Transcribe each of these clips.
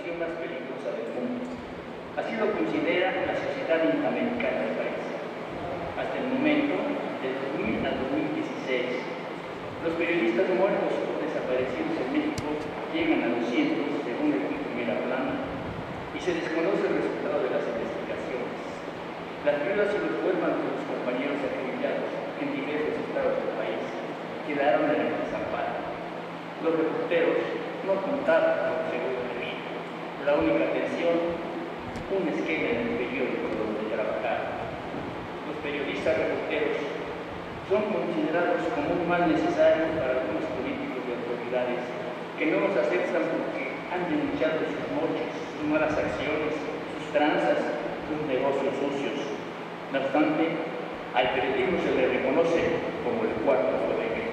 prostitución más peligrosa del mundo. Así lo considera la Sociedad Interamericana de País. Hasta el momento, del 2000 al 2016, los periodistas muertos o desaparecidos en México llegan a 200, según el Primera Plana, y se desconoce el resultado de las investigaciones. Las viudas y los huérfanos de los compañeros acribillados en diversos estados del país quedaron en el desamparo. Los reporteros no contaban con seguro de vida. La única atención, un esquema en el periódico donde trabajaban. Los periodistas reporteros son considerados como un mal necesario para algunos políticos y autoridades que no los aceptan porque han denunciado sus moches, sus malas acciones, sus tranzas, sus negocios sucios. No obstante, al periodismo se le reconoce como el cuarto poder.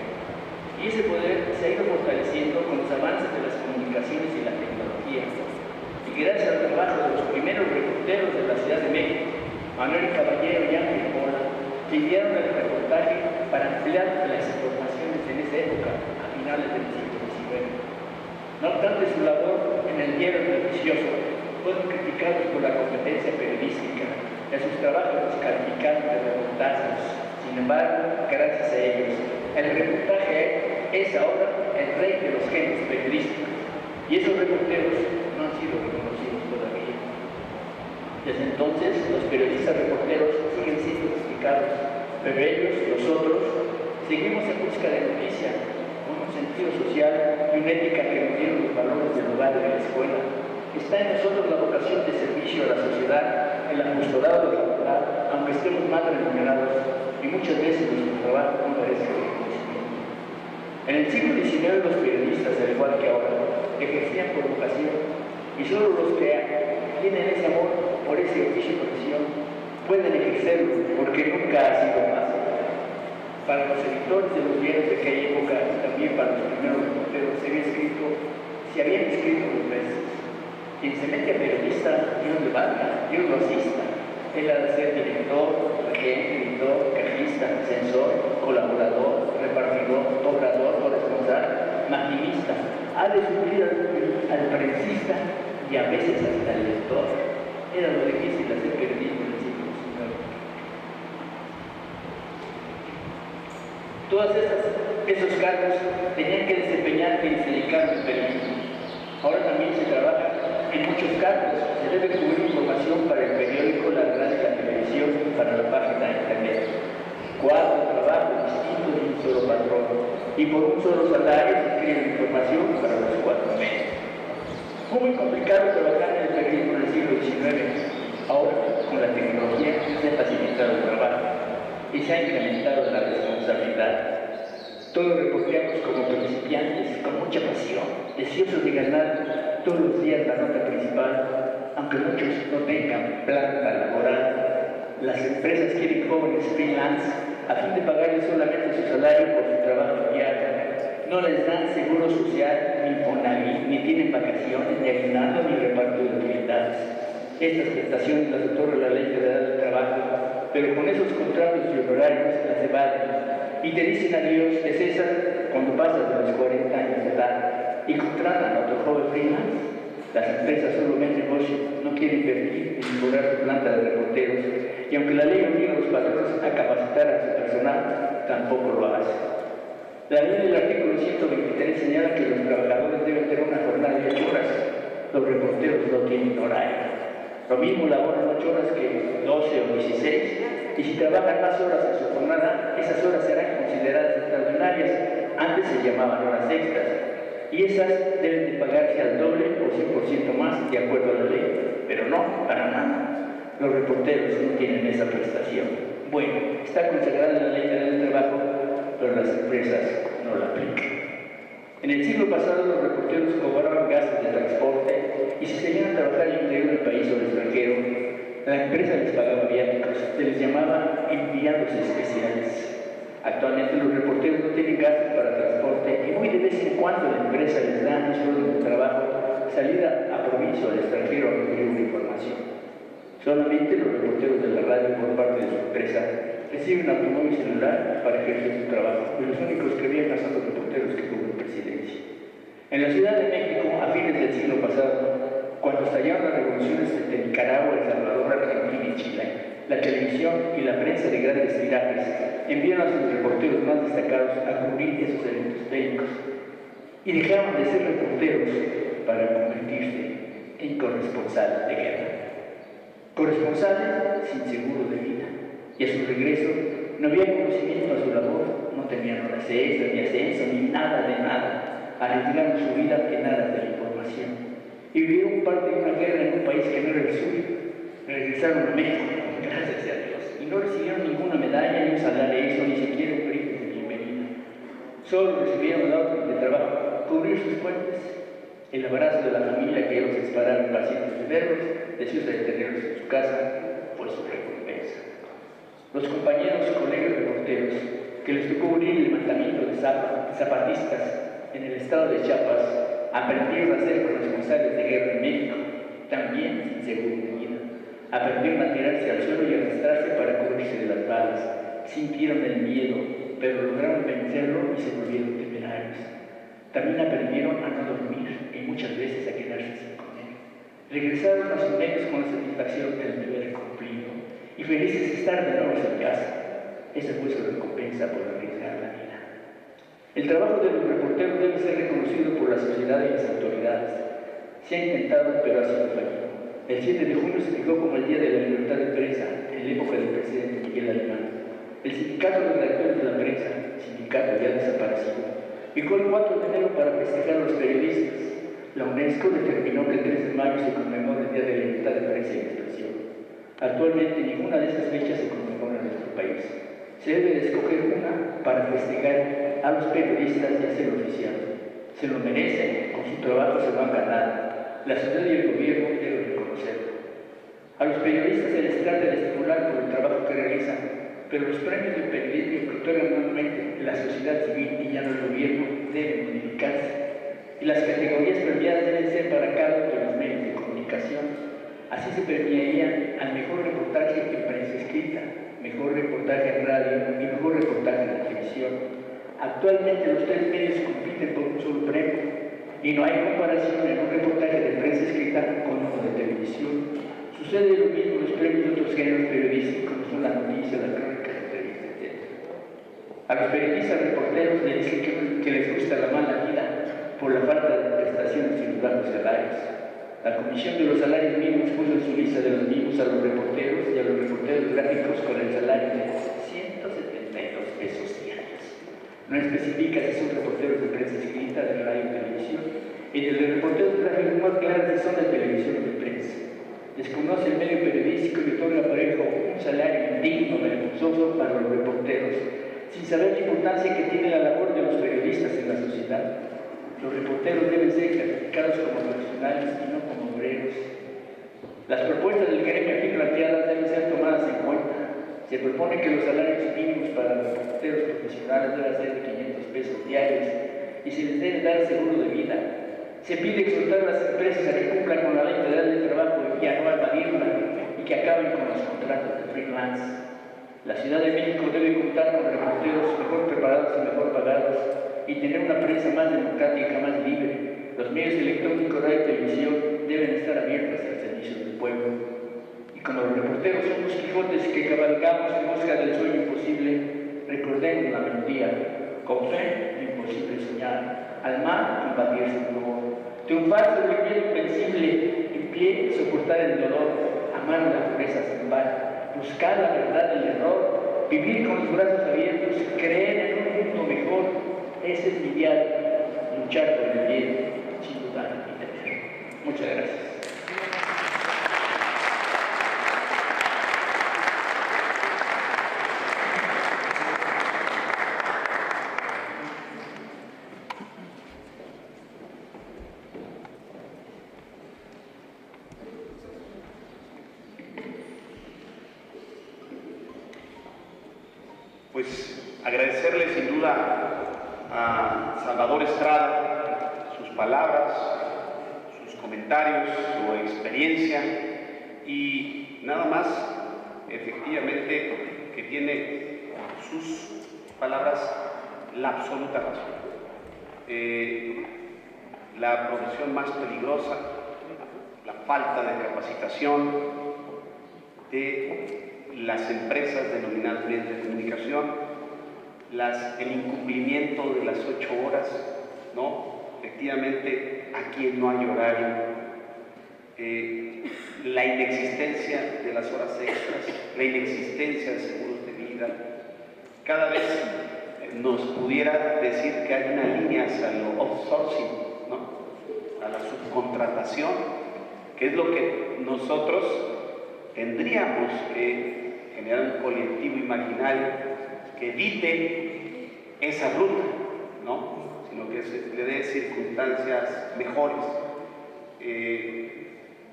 Y ese poder se ha ido fortaleciendo con los avances de las comunicaciones y la tecnología. Y gracias al trabajo de los primeros reporteros de la Ciudad de México, Manuel Caballero y Ángel Mola, que guiaron el reportaje para ampliar las informaciones en esa época, a finales del siglo XIX. No obstante su labor en el diario noticioso, fueron criticados por la competencia periodística, de sus trabajos descalificados de reportajes. Sin embargo, gracias a ellos, el reportaje es ahora el rey de los géneros periodísticos, y esos reporteros no han sido reconocidos todavía. Desde entonces, los periodistas reporteros siguen siendo criticados, pero ellos, nosotros, seguimos en busca de noticia, con un sentido social y una ética que nos dieron los valores del hogar y de la escuela. Está en nosotros la vocación de servicio a la sociedad, el apostolado de la verdad, aunque estemos mal remunerados y muchas veces nuestro trabajo no merece reconocimiento. En el siglo XIX los periodistas, al igual que ahora, ejercían por vocación, y solo los que tienen ese amor por ese oficio y profesión pueden ejercerlo, porque nunca ha sido fácil. Para los editores de los diarios de aquella época y también para los primeros reporteros se habían escrito dos veces. Quien se mete a periodista, Dios le valga, Dios lo asista. Él ha de ser director, regente, editor, cajista, censor, colaborador, repartidor, obrador, corresponsal, maquinista. Ha de suplir al prensista y a veces hasta el lector. Era lo difícil hacer periodismo en el siglo XIX. Todos esos cargos tenían que desempeñar quienes se dedicaron al periodismo. Ahora también se trabaja en muchos cargos. Se debe cubrir información para el periódico, la radio y la televisión, para la página de internet. 4 trabajos distintos de un solo patrón. Y por un solo salario se escribe información para los 4 medios. Fue muy complicado trabajar en el periodismo en el siglo XIX. Ahora, con la tecnología, se ha facilitado el trabajo y se ha incrementado la responsabilidad. Todos reporteamos como principiantes, con mucha pasión, deseosos de ganar todos los días la nota principal, aunque muchos no tengan planta laboral. Las empresas quieren jóvenes freelance a fin de pagarles solamente su salario por su trabajo diario. No les dan seguro social, ni Infonavit, ni tienen vacaciones, ni aguinaldo, ni reparto de utilidades. Estas prestaciones las otorga la Ley Federal del Trabajo, pero con esos contratos y honorarios las evaden. Y te dicen adiós de César cuando pasas de los 40 años de edad y contratan a otro joven freelance. Las empresas solo ven negocio, no quieren invertir ni mejorar su planta de reporteros, y aunque la ley obliga a los patrones a capacitar a su personal, tampoco lo hace. La ley del artículo 123 señala que los trabajadores deben tener una jornada de 8 horas. Los reporteros no tienen horario. Lo mismo laboran 8 horas que 12 o 16, y si trabajan más horas en su jornada, esas horas serán consideradas extraordinarias. Antes se llamaban horas extras, y esas deben de pagarse al doble o 100% más de acuerdo a la ley, pero no, para nada. Los reporteros no tienen esa prestación. Bueno, está consagrada en la Ley del Trabajo, pero las empresas no la aplican. En el siglo pasado los reporteros cobraban gastos de transporte y si se iban a trabajar al interior del país o al extranjero, la empresa les pagaba viáticos, se les llamaba enviados especiales. Actualmente los reporteros no tienen gastos para transporte y muy de vez en cuando la empresa les da un sueldo de trabajo, salida a provincia o al extranjero a recibir una información. Solamente los reporteros de la radio por parte de su empresa reciben un automóvil celular para ejercer su trabajo, y los únicos que viajan son los reporteros que cubren presidencia. En la Ciudad de México, a fines del siglo pasado, Cuando estallaron las revoluciones de Nicaragua, El Salvador, Argentina y Chile, la televisión y la prensa de grandes tirajes enviaron a sus reporteros más destacados a cubrir esos eventos bélicos y dejaron de ser reporteros para convertirse en corresponsales de guerra. Corresponsales sin seguro de vida, y a su regreso no había conocimiento a su labor, no tenían horas extras, ni ascenso, ni nada de nada. Arriesgaron su vida en aras de la información y vivieron parte de una guerra en un país que no era el suyo. Regresaron a México, gracias a Dios, y no recibieron ninguna medalla, ni un salario, ni siquiera un grito de bienvenida. Solo recibieron la orden de trabajo, cubrir sus puentes, el abrazo de la familia que ellos esperaban pacientes de verlos, deseosos de tenerlos en su casa, fue su recompensa. Los compañeros y colegas reporteros que les tocó unir el levantamiento de zapatistas en el estado de Chiapas aprendieron a ser corresponsales de guerra en México, también sin seguro de vida. Aprendieron a tirarse al suelo y arrastrarse para cubrirse de las balas. Sintieron el miedo, pero lograron vencerlo y se volvieron temerarios. También aprendieron a no dormir y muchas veces a quedarse sin comer. Regresaron a sus medios con la satisfacción del deber cumplido y felices de estar de nuevo en casa. Esa fue su recompensa por arriesgar la vida. El trabajo de los reporteros debe ser reconocido por la sociedad y las autoridades. Se ha intentado, pero ha sido fallido. El 7 de junio se fijó como el Día de la Libertad de Prensa, en la época del presidente Miguel Alemán. El Sindicato de Redactores de la Prensa, sindicato ya desaparecido, fijó el 4 de enero para festejar a los periodistas. La UNESCO determinó que el 3 de mayo se conmemora el Día de la Libertad de Prensa y Expresión. Actualmente ninguna de esas fechas se conmemora en nuestro país. Se debe de escoger una para festejar a los periodistas y hacerlo oficial. Se lo merecen, con su trabajo se lo han ganado. La sociedad y el gobierno deben reconocerlo. A los periodistas se les trata de estimular por el trabajo que realizan, pero los premios del periodismo que otorgan anualmente la sociedad civil y ya no el gobierno deben modificarse. Y las categorías premiadas deben ser para cada uno de los medios de comunicación. Así se premiaría al mejor reportaje en prensa escrita, mejor reportaje en radio y mejor reportaje en televisión. Actualmente los tres medios compiten por un solo premio y no hay comparación en un reportaje de prensa escrita con uno de televisión. Sucede lo mismo en los premios de otros géneros periodísticos, como son la noticia, la crónica, la entrevista, etc. A los periodistas reporteros les dicen que les gusta la mala vida por la falta de prestaciones y los bajos salarios. La Comisión de los Salarios Mínimos puso en su lista de los mismos a los reporteros y a los reporteros gráficos con el salario de 172 pesos diarios. No especifica si son reporteros de prensa escrita, de radio y televisión, y de los reporteros gráficos más claros si son de televisión o de prensa. Desconoce el medio periodístico y otorga parejo un salario indigno, vergonzoso para los reporteros, sin saber la importancia que tiene la labor de los periodistas en la sociedad. Los reporteros deben ser clasificados como profesionales y no como obreros. Las propuestas del gremio aquí planteadas deben ser tomadas en cuenta. Se propone que los salarios mínimos para los reporteros profesionales deben ser de 500 pesos diarios y se les debe dar seguro de vida. Se pide exhortar a las empresas a que cumplan con la ley federal del trabajo y a no evadirla y que acaben con los contratos de freelance. La Ciudad de México debe contar con reporteros mejor preparados y mejor pagados y tener una prensa más democrática, más libre. Los medios electrónicos, radio y televisión deben estar abiertos al servicio del pueblo. Y como los reporteros somos Quijotes que cabalgamos en busca del sueño imposible, recordemos la melodía: con fe, lo imposible soñar, al mal, combatir sin dolor, triunfar sobre el miedo invencible, en pie, soportar el dolor, amar la pureza sin par, buscar la verdad del error, vivir con los brazos abiertos, creer en un mundo mejor. Ese es mi diario, luchar por el bien, sin dudar ni temer. Muchas gracias. Pues agradecerle sin duda a Salvador Estrada sus palabras, sus comentarios, su experiencia y nada más, efectivamente, que tiene sus palabras la absoluta razón. La profesión más peligrosa, la falta de capacitación de las empresas denominadas medios de comunicación, el incumplimiento de las 8 horas, ¿no? Efectivamente, aquí no hay horario, la inexistencia de las horas extras, la inexistencia de seguros de vida. Cada vez nos pudiera decir que hay una línea hacia lo outsourcing, ¿no? A la subcontratación, que es lo que nosotros tendríamos que generar un colectivo imaginario que evite esa ruta, ¿no? Sino que le dé circunstancias mejores.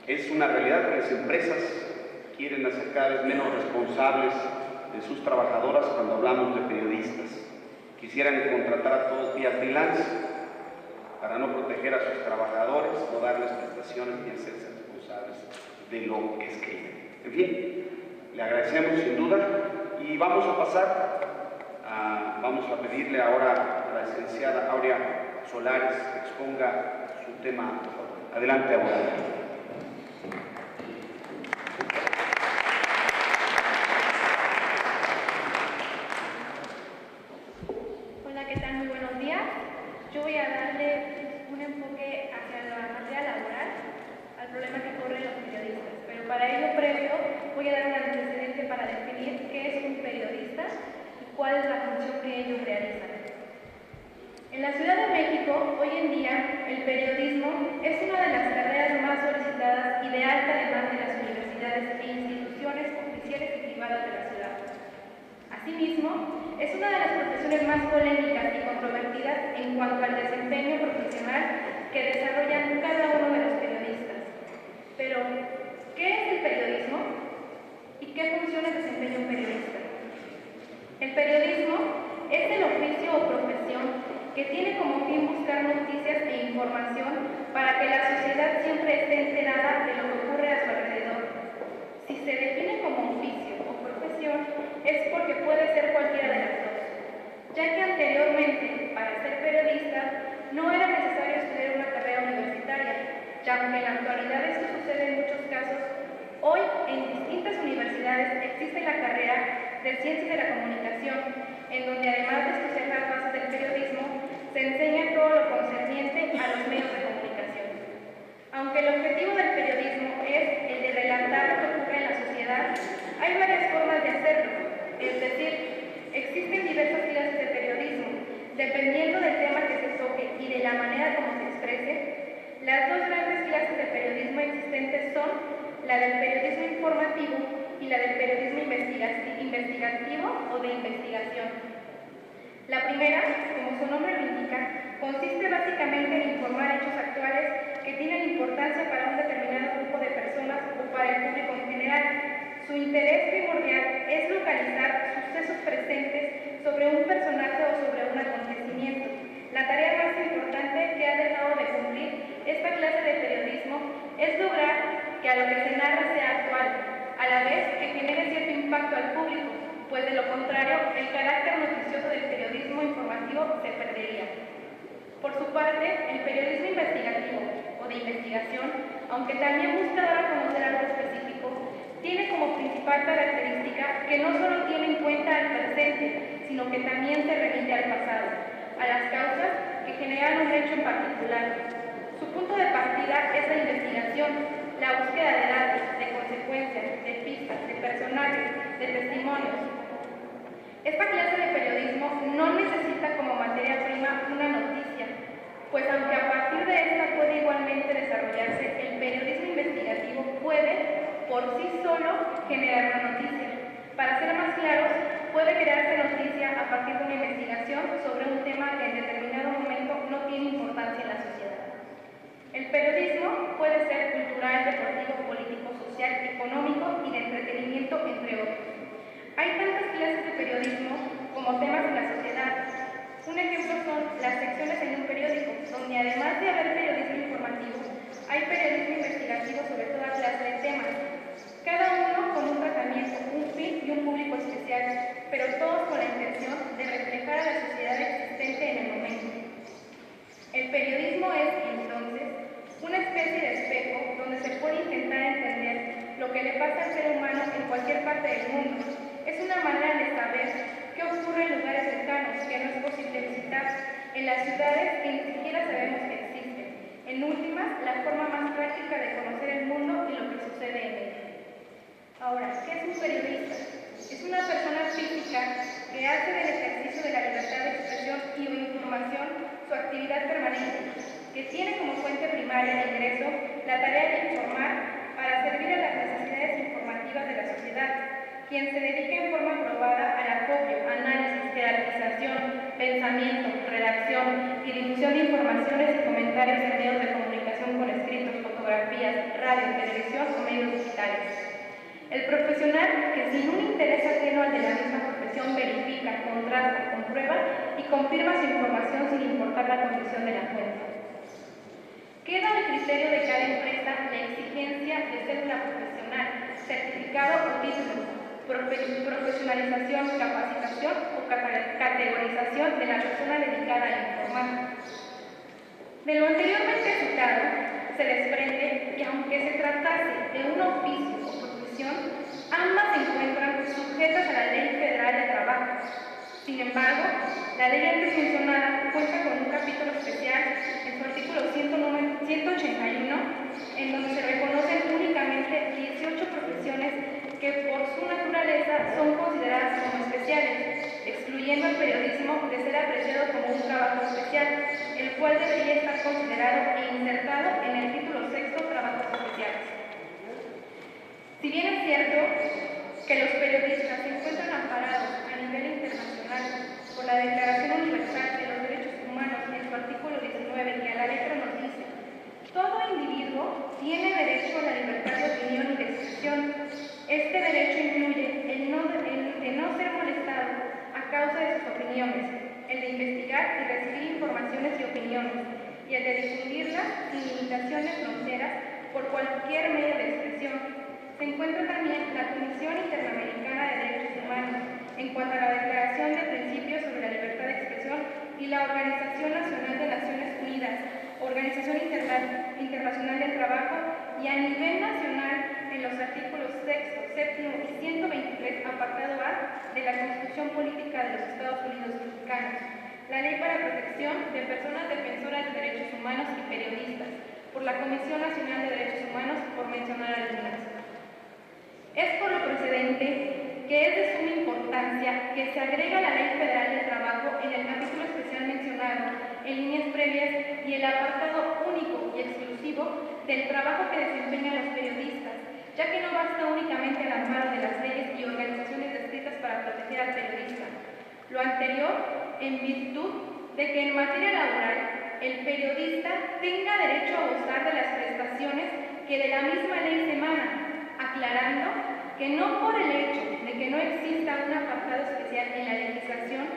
Es una realidad que las empresas quieren hacer cada vez menos responsables de sus trabajadoras cuando hablamos de periodistas. Quisieran contratar a todos vía freelance para no proteger a sus trabajadores, no darles prestaciones ni hacerse responsables de lo que escriben. En fin, le agradecemos sin duda y vamos a pasar vamos a pedirle ahora a la licenciada Aurea Solares que exponga su tema. Adelante, Aurea. Hola, ¿qué tal? Muy buenos días. Yo voy a darle un enfoque hacia la materia laboral, al problema que corren los periodistas. Pero para ello previo voy a dar un antecedente para definir qué es un periodista y cuál es la función que ellos realizan. En la Ciudad de México, hoy en día, el periodismo es una de las carreras más solicitadas y de alta demanda en las universidades e instituciones oficiales y privadas de la ciudad. Asimismo, es una de las profesiones más polémicas y controvertidas en cuanto al desempeño profesional que desarrollan cada uno de los periodistas. Pero, ¿qué es el periodismo? ¿Y qué funciones desempeña un periodista? El periodismo es el oficio o profesión que tiene como fin buscar noticias e información para que la sociedad siempre esté enterada de lo que ocurre a su alrededor. Si se define como oficio o profesión, es porque puede ser cualquiera de las dos, ya que anteriormente, para ser periodista, no era necesario estudiar una carrera universitaria, ya que en la actualidad esto sucede en muchos casos. Hoy, en distintas universidades existe la carrera de Ciencias de la Comunicación, en donde además de estudiar las bases del periodismo, se enseña todo lo concerniente a los medios de comunicación. Aunque el objetivo del periodismo es el de relatar lo que ocurre en la sociedad, hay varias formas de hacerlo, es decir, existen diversas clases de periodismo, dependiendo del tema que se toque y de la manera como se exprese. Las dos grandes clases de periodismo existentes son la del periodismo informativo y la del periodismo investigativo o de investigación. La primera, como su nombre lo indica, consiste básicamente en informar hechos actuales que tienen importancia para un determinado grupo de personas o para el público en general. Su interés primordial es localizar sucesos presentes sobre un personaje o sobre un acontecimiento. La tarea más importante que ha dejado de cumplir esta clase de periodismo es lograr que a lo que se narra sea actual, a la vez que genere cierto impacto al público, pues de lo contrario, el carácter noticioso del periodismo informativo se perdería. Por su parte, el periodismo investigativo o de investigación, aunque también busca dar a conocer algo específico, tiene como principal característica que no solo tiene en cuenta el presente, sino que también se remite al pasado, a las causas que generan un hecho en particular. Su punto de partida es la investigación, la búsqueda de datos, de consecuencias, de pistas, de personajes, de testimonios. Esta clase de periodismo no necesita como materia prima una noticia, pues aunque a partir de esta puede igualmente desarrollarse, el periodismo investigativo puede por sí solo generar una noticia. Para ser más claros, puede crearse noticia a partir de una investigación sobre un tema que en determinado momento no tiene importancia en la sociedad. El periodismo puede ser cultural, deportivo, político, social, económico y de entretenimiento, entre otros. Hay tantas clases de periodismo como temas en la sociedad. Un ejemplo son las secciones en un periódico, donde además de haber periodismo informativo, hay periodismo investigativo sobre toda clase de temas, cada uno con un tratamiento, un fin y un público especial, pero todos con la intención de reflejar a la sociedad existente en el momento. El periodismo es, entonces, una especie de espejo donde se puede parte del mundo. Es una manera de saber qué ocurre en lugares cercanos que no es posible visitar, en las ciudades que ni siquiera sabemos que existen. En últimas, la forma más práctica de conocer el mundo y lo que sucede en él. Ahora, ¿qué es un periodista? Es una persona física que hace del ejercicio de la libertad de expresión y de información su actividad permanente, que tiene como fuente primaria de ingreso la tarea de informar para servir a las necesidades informativas de la sociedad, quien se dedica en forma probada al acopio, análisis, jerarquización, pensamiento, redacción y difusión de informaciones y comentarios en medios de comunicación con escritos, fotografías, radio, televisión o medios digitales. El profesional que sin un interés ajeno al de la misma profesión verifica, contrasta, comprueba y confirma su información sin importar la condición de la fuente. Queda al criterio de cada empresa la exigencia de cédula profesional, certificado o título, profesionalización, capacitación o categorización de la persona dedicada a informar. De lo anteriormente citado, se desprende que aunque se tratase de un oficio o profesión, ambas se encuentran sujetas a la Ley Federal de Trabajo. Sin embargo, la ley antes mencionada cuenta con un capítulo especial en su artículo 181, en donde se reconocen únicamente 18 profesiones que por su naturaleza son consideradas como especiales, excluyendo el periodismo de ser apreciado como un trabajo especial, el cual debería estar considerado e insertado en el título sexto Trabajos Especiales. Si bien es cierto que los periodistas se encuentran amparados a nivel internacional por la Declaración Universal de los Derechos Humanos en su artículo 19, que a la letra nos dice: todo individuo tiene derecho a la libertad de opinión y de expresión. Este derecho incluye el de no ser molestado a causa de sus opiniones, el de investigar y recibir informaciones y opiniones, y el de difundirlas sin limitaciones fronteras por cualquier medio de expresión. Se encuentra también la Comisión Interamericana de Derechos Humanos en cuanto a la Declaración de Principios sobre la Libertad de Expresión y la Organización Nacional de Naciones Unidas, Organización Internacional del Trabajo, y a nivel nacional en los artículos 6, 7 y 123, apartado A de la Constitución Política de los Estados Unidos Mexicanos, la Ley para Protección de Personas Defensoras de Derechos Humanos y Periodistas, por la Comisión Nacional de Derechos Humanos, por mencionar algunas. Es por lo precedente que es de suma importancia que se agrega la Ley Federal del Trabajo en el capítulo especial mencionado en líneas previas y el apartado único y exclusivo del trabajo que desempeñan los periodistas, ya que no basta únicamente el amparo de las leyes y organizaciones descritas para proteger al periodista. Lo anterior, en virtud de que en materia laboral el periodista tenga derecho a gozar de las prestaciones que de la misma ley se emanan, aclarando que no por el hecho de que no exista un apartado especial en la legislación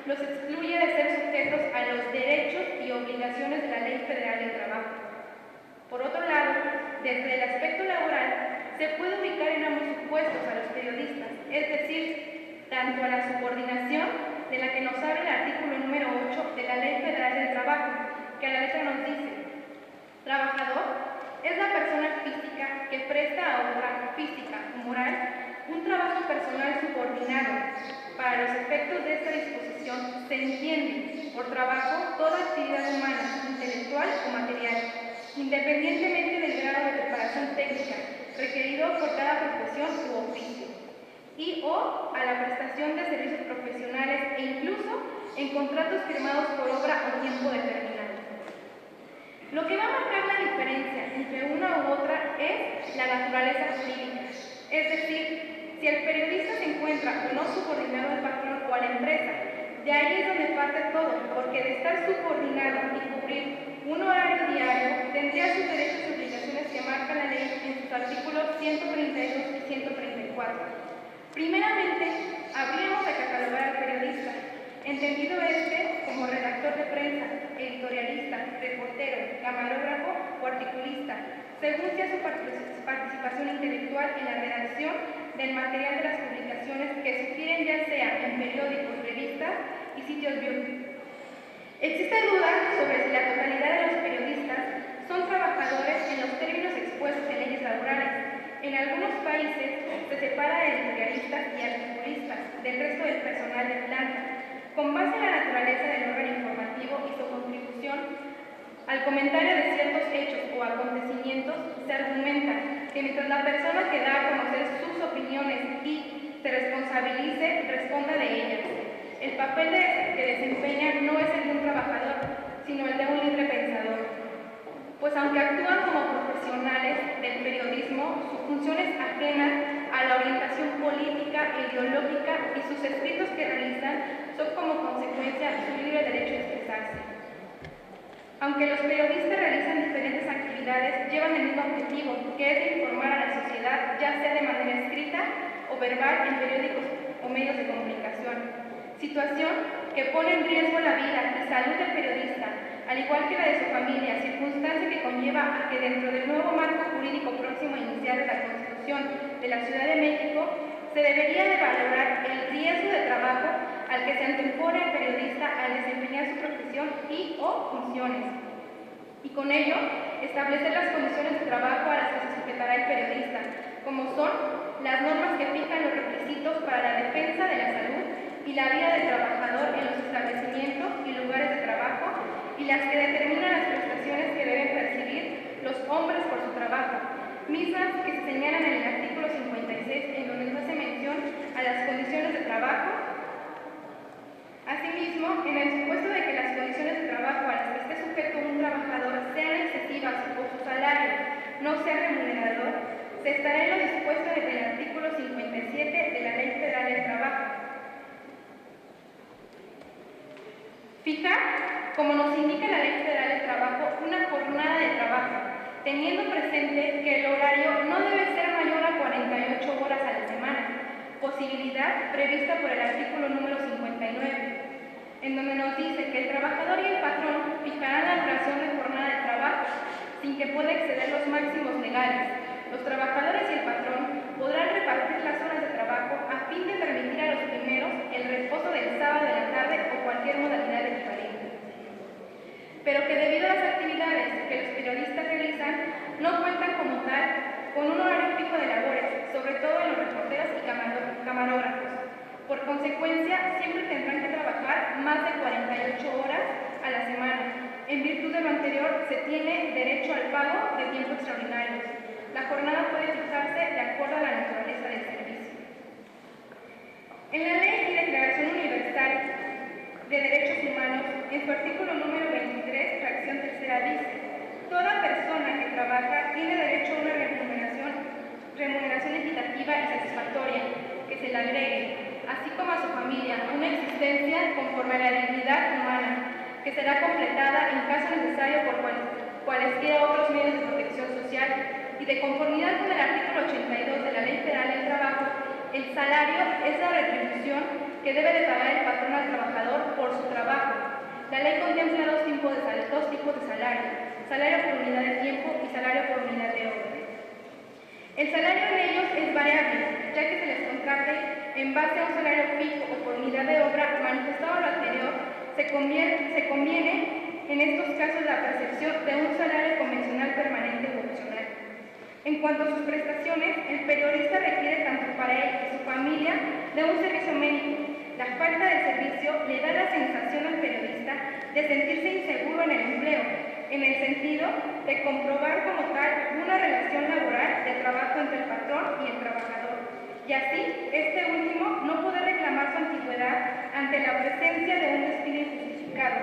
los excluye de ser sujetos a los derechos y obligaciones de la Ley Federal del Trabajo. Por otro lado, desde el aspecto laboral, se puede ubicar en ambos supuestos a los periodistas, es decir, tanto a la subordinación, de la que nos habla el artículo número 8 de la Ley Federal del Trabajo, que a la letra nos dice: trabajador es la persona física que presta a otra física o moral un trabajo personal subordinado. Para los efectos de esta disposición se entiende por trabajo toda actividad humana, intelectual o material, independientemente del grado de preparación técnica requerido por cada profesión u oficio, y o a la prestación de servicios profesionales e incluso en contratos firmados por obra o tiempo determinado. Lo que va a marcar la diferencia entre una u otra es la naturaleza jurídica, es decir, si el periodista se encuentra o no subordinado al patrón o a la empresa. De ahí es donde parte todo, porque de estar subordinado y cubrir un horario diario, tendría sus derechos y obligaciones que marca la ley en sus artículos 132 y 134. Primeramente, habríamos de catalogar al periodista, entendido este como redactor de prensa, editorialista, reportero, camarógrafo o articulista, según sea su participación intelectual en la redacción del material de las publicaciones que sugieren, ya sea en periódicos, revistas y sitios web. Existe duda sobre si la totalidad de los periodistas son trabajadores en los términos expuestos en leyes laborales. En algunos países se separa a editorialistas y articulistas del resto del personal de planta, con base en la naturaleza del órgano informativo y su contribución al comentario de ciertos hechos o acontecimientos. Se argumenta que mientras la persona que da a conocer sus opiniones y se responsabilice, responda de ellas, el papel que desempeña no es el de un trabajador, sino el de un libre pensador. Pues aunque actúan como profesionales del periodismo, su función es ajena a la orientación política e ideológica y sus escritos que realizan son como consecuencia su libre derecho a expresarse. Aunque los periodistas realizan diferentes actividades, llevan el mismo objetivo, que es de informar a la sociedad, ya sea de manera escrita o verbal en periódicos o medios de comunicación. Situación que pone en riesgo la vida y salud del periodista, al igual que la de su familia, circunstancia que conlleva a que dentro del nuevo marco jurídico próximo a iniciar de la Constitución de la Ciudad de México, se debería de valorar el riesgo de trabajo al que se antepone el periodista al desempeñar su profesión y o funciones, y con ello establecer las condiciones de trabajo a las que se sujetará el periodista, como son las normas que fijan los requisitos para la defensa de la salud y la vida del trabajador en los establecimientos y lugares de trabajo, y las que determinan las prestaciones que deben percibir los hombres por su trabajo, mismas que se señalan en el artículo 56, en donde se hace mención a las condiciones de trabajo. Asimismo, en el supuesto de que las condiciones de trabajo a las que esté sujeto un trabajador sean excesivas o su salario no sea remunerador, se estará en lo dispuesto desde el artículo 57 de la Ley Federal del Trabajo. Fijar, como nos indica la Ley Federal del Trabajo, una jornada de trabajo, teniendo presente que el horario no debe ser mayor a 48 horas a la semana, posibilidad prevista por el artículo número 59, en donde nos dice que el trabajador y el patrón fijarán la duración de jornada de trabajo, sin que pueda exceder los máximos legales. Los trabajadores y el patrón podrán repartir las horas de trabajo a fin de permitir a los primeros el reposo del sábado de la tarde o cualquier modalidad equivalente. Pero que debido a las actividades que los periodistas realizan, no cuentan como tal con un horario fijo de labores, sobre todo en los reporteros y camarógrafos. Por consecuencia, siempre tendrán que trabajar más de 48 horas a la semana. En virtud de lo anterior, se tiene derecho al pago de tiempo extraordinario. La jornada puede fijarse de acuerdo a la naturaleza del servicio. En la Ley y Declaración Universal de Derechos Humanos, en su artículo número 23, fracción tercera, dice: toda persona que trabaja tiene derecho a una remuneración equitativa y satisfactoria que se le agregue, así como a su familia, una existencia conforme a la dignidad humana, que será completada en caso necesario por cualesquiera otros medios de protección social, y de conformidad con el artículo 82 de la Ley Federal del Trabajo, el salario es la retribución que debe de pagar el patrón al trabajador por su trabajo. La ley contempla dos tipos de salario: salario por unidad de tiempo y salario por unidad de obra. El salario en ellos es variable, ya que se les contrate en base a un salario fijo o por unidad de obra. Manifestado lo anterior, se conviene en estos casos la percepción de un salario convencional permanente u opcional. En cuanto a sus prestaciones, el periodista requiere tanto para él y su familia de un servicio médico. La falta de servicio le da la sensación al periodista de sentirse inseguro en el empleo, en el sentido de comprobar como tal una relación laboral de trabajo entre el patrón y el trabajador, y así este último no poder reclamar su antigüedad ante la presencia de un despido injustificado,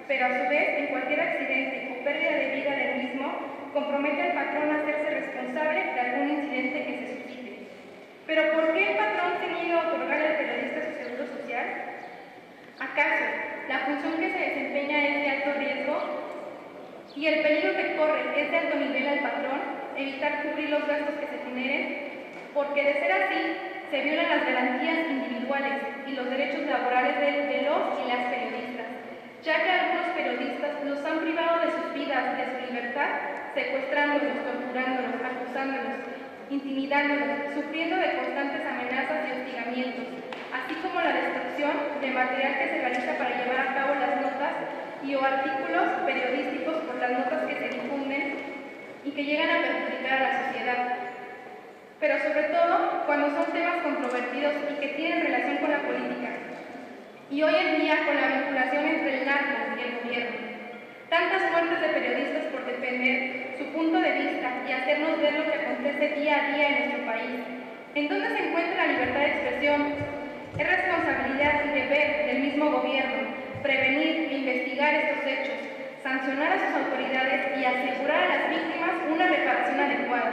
pero a su vez en cualquier accidente o pérdida de vida del mismo compromete al patrón a hacerse responsable de algún incidente que se suscite. Pero ¿por qué el patrón se niega a otorgarle al periodista su seguro social? ¿Acaso la función que se desempeña es de alto riesgo y el peligro que corre es de alto nivel al patrón evitar cubrir los gastos que se generen? Porque de ser así, se violan las garantías individuales y los derechos laborales de los y las periodistas, ya que algunos periodistas los han privado de sus vidas, de su libertad, secuestrándolos, torturándolos, acusándolos, intimidándolos, sufriendo de constantes amenazas y hostigamientos, así como la destrucción de material que se realiza para llevar a cabo las notas y o artículos periodísticos por las notas que se difunden y que llegan a perjudicar a la sociedad. pero sobre todo cuando son temas controvertidos y que tienen relación con la política. Y hoy en día con la vinculación entre el narco y el gobierno. Tantas muertes de periodistas por defender su punto de vista y hacernos ver lo que acontece día a día en nuestro país. ¿En dónde se encuentra la libertad de expresión? Es responsabilidad y deber del mismo gobierno prevenir e investigar estos hechos, sancionar a sus autoridades y asegurar a las víctimas una reparación adecuada.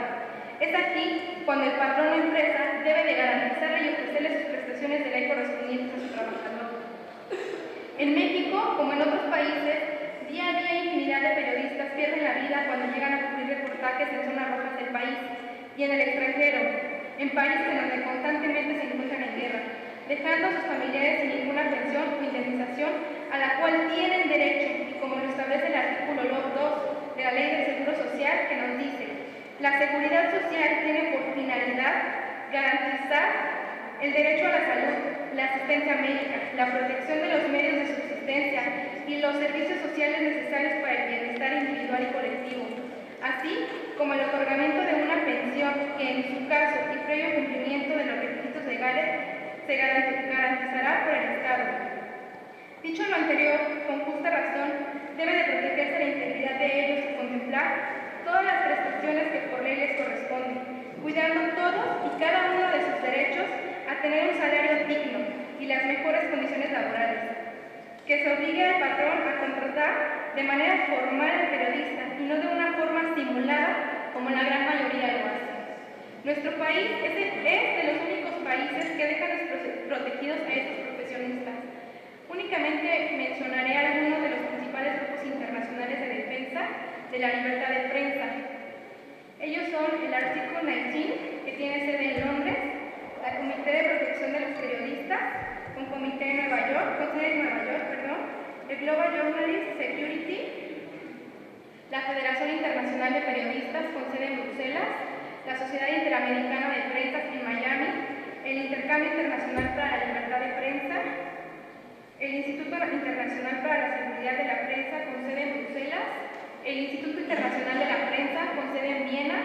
Es aquí cuando el patrón o empresa debe de garantizarle y ofrecerle sus prestaciones de ley correspondientes a su trabajador. En México, como en otros países, día a día infinidad de periodistas pierden la vida cuando llegan a cubrir reportajes en zonas rojas del país y en el extranjero, en países en donde constantemente se encuentran en guerra, dejando a sus familiares sin ninguna pensión o indemnización a la cual tienen derecho, y como lo establece el artículo 2 de la Ley del Seguro Social, que nos dice: la seguridad social tiene por finalidad garantizar el derecho a la salud, la asistencia médica, la protección de los medios de subsistencia y los servicios sociales necesarios para el bienestar individual y colectivo, así como el otorgamiento de una pensión que, en su caso y previo cumplimiento de los requisitos legales, se garantizará por el Estado. Dicho lo anterior, con justa razón, debe de protegerse la integridad de ellos y contemplar todas las prestaciones que por ley les corresponden, cuidando todos y cada uno de sus derechos a tener un salario digno y las mejores condiciones laborales, que se obligue al patrón a contratar de manera formal al periodista y no de una forma simulada como la gran mayoría lo hace. Nuestro país es de los únicos países que dejan desprotegidos a estos profesionistas. Únicamente mencionaré algunos de los principales grupos internacionales de defensa de la libertad de prensa. Ellos son el Artículo 19, que tiene sede en Londres, la Comité de Protección de los Periodistas, con sede en Nueva York, el Global Journalist Security, la Federación Internacional de Periodistas, con sede en Bruselas, la Sociedad Interamericana de Prensa en Miami, el Intercambio Internacional para la Libertad de Prensa, el Instituto Internacional para la Seguridad de la Prensa, con sede en Bruselas, el Instituto Internacional de la Prensa, con sede en Viena,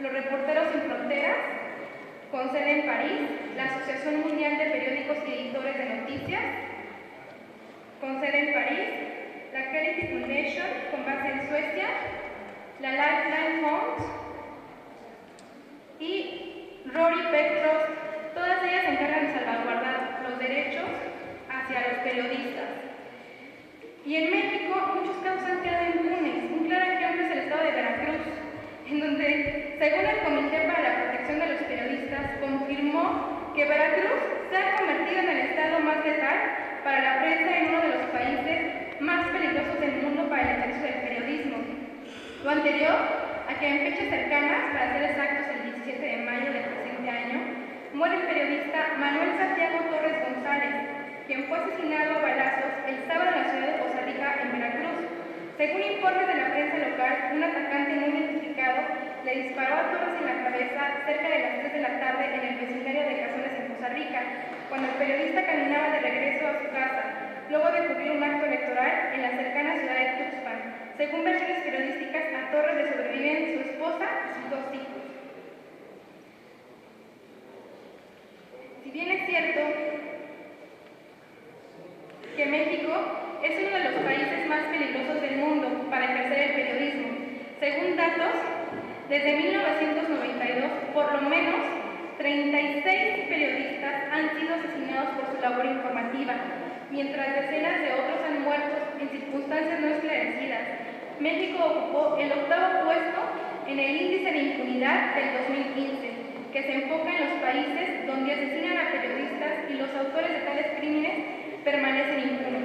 los Reporteros Sin Fronteras, con sede en París, la Asociación Mundial de Periódicos y Editores de Noticias, con sede en París, la Charity Foundation, con base en Suecia, la Lifeline Fund y Rory Peck Trust. Todas ellas se encargan de salvaguardar los derechos hacia los periodistas. Y en México muchos casos han quedado impunes. Un claro ejemplo es el estado de Veracruz, en donde, según el Comité para la Protección de los Periodistas, confirmó que Veracruz se ha convertido en el estado más letal para la prensa y uno de los países más peligrosos del mundo para el ejercicio del periodismo. Lo anterior a que en fechas cercanas, para ser exactos el 17 de mayo del presente año, muere el periodista Manuel Santiago Torres González, quien fue asesinado a balazos el sábado en la ciudad de Poza Rica, en Veracruz. Según informes de la prensa local, un atacante no identificado le disparó a Torres en la cabeza cerca de las 3 de la tarde en el vecindario de Cazones, en Poza Rica, cuando el periodista caminaba de regreso a su casa, luego de cubrir un acto electoral en la cercana ciudad de Tuxpan. Según versiones periodísticas, a Torres le sobreviven su esposa y sus 2 hijos. Si bien es cierto que México es uno de los países más peligrosos del mundo para ejercer el periodismo, según datos, desde 1992, por lo menos 36 periodistas han sido asesinados por su labor informativa, mientras decenas de otros han muerto en circunstancias no esclarecidas. México ocupó el 8º puesto en el índice de impunidad del 2015, que se enfoca en los países donde asesinan a periodistas y los autores de tales crímenes permanecen impunes.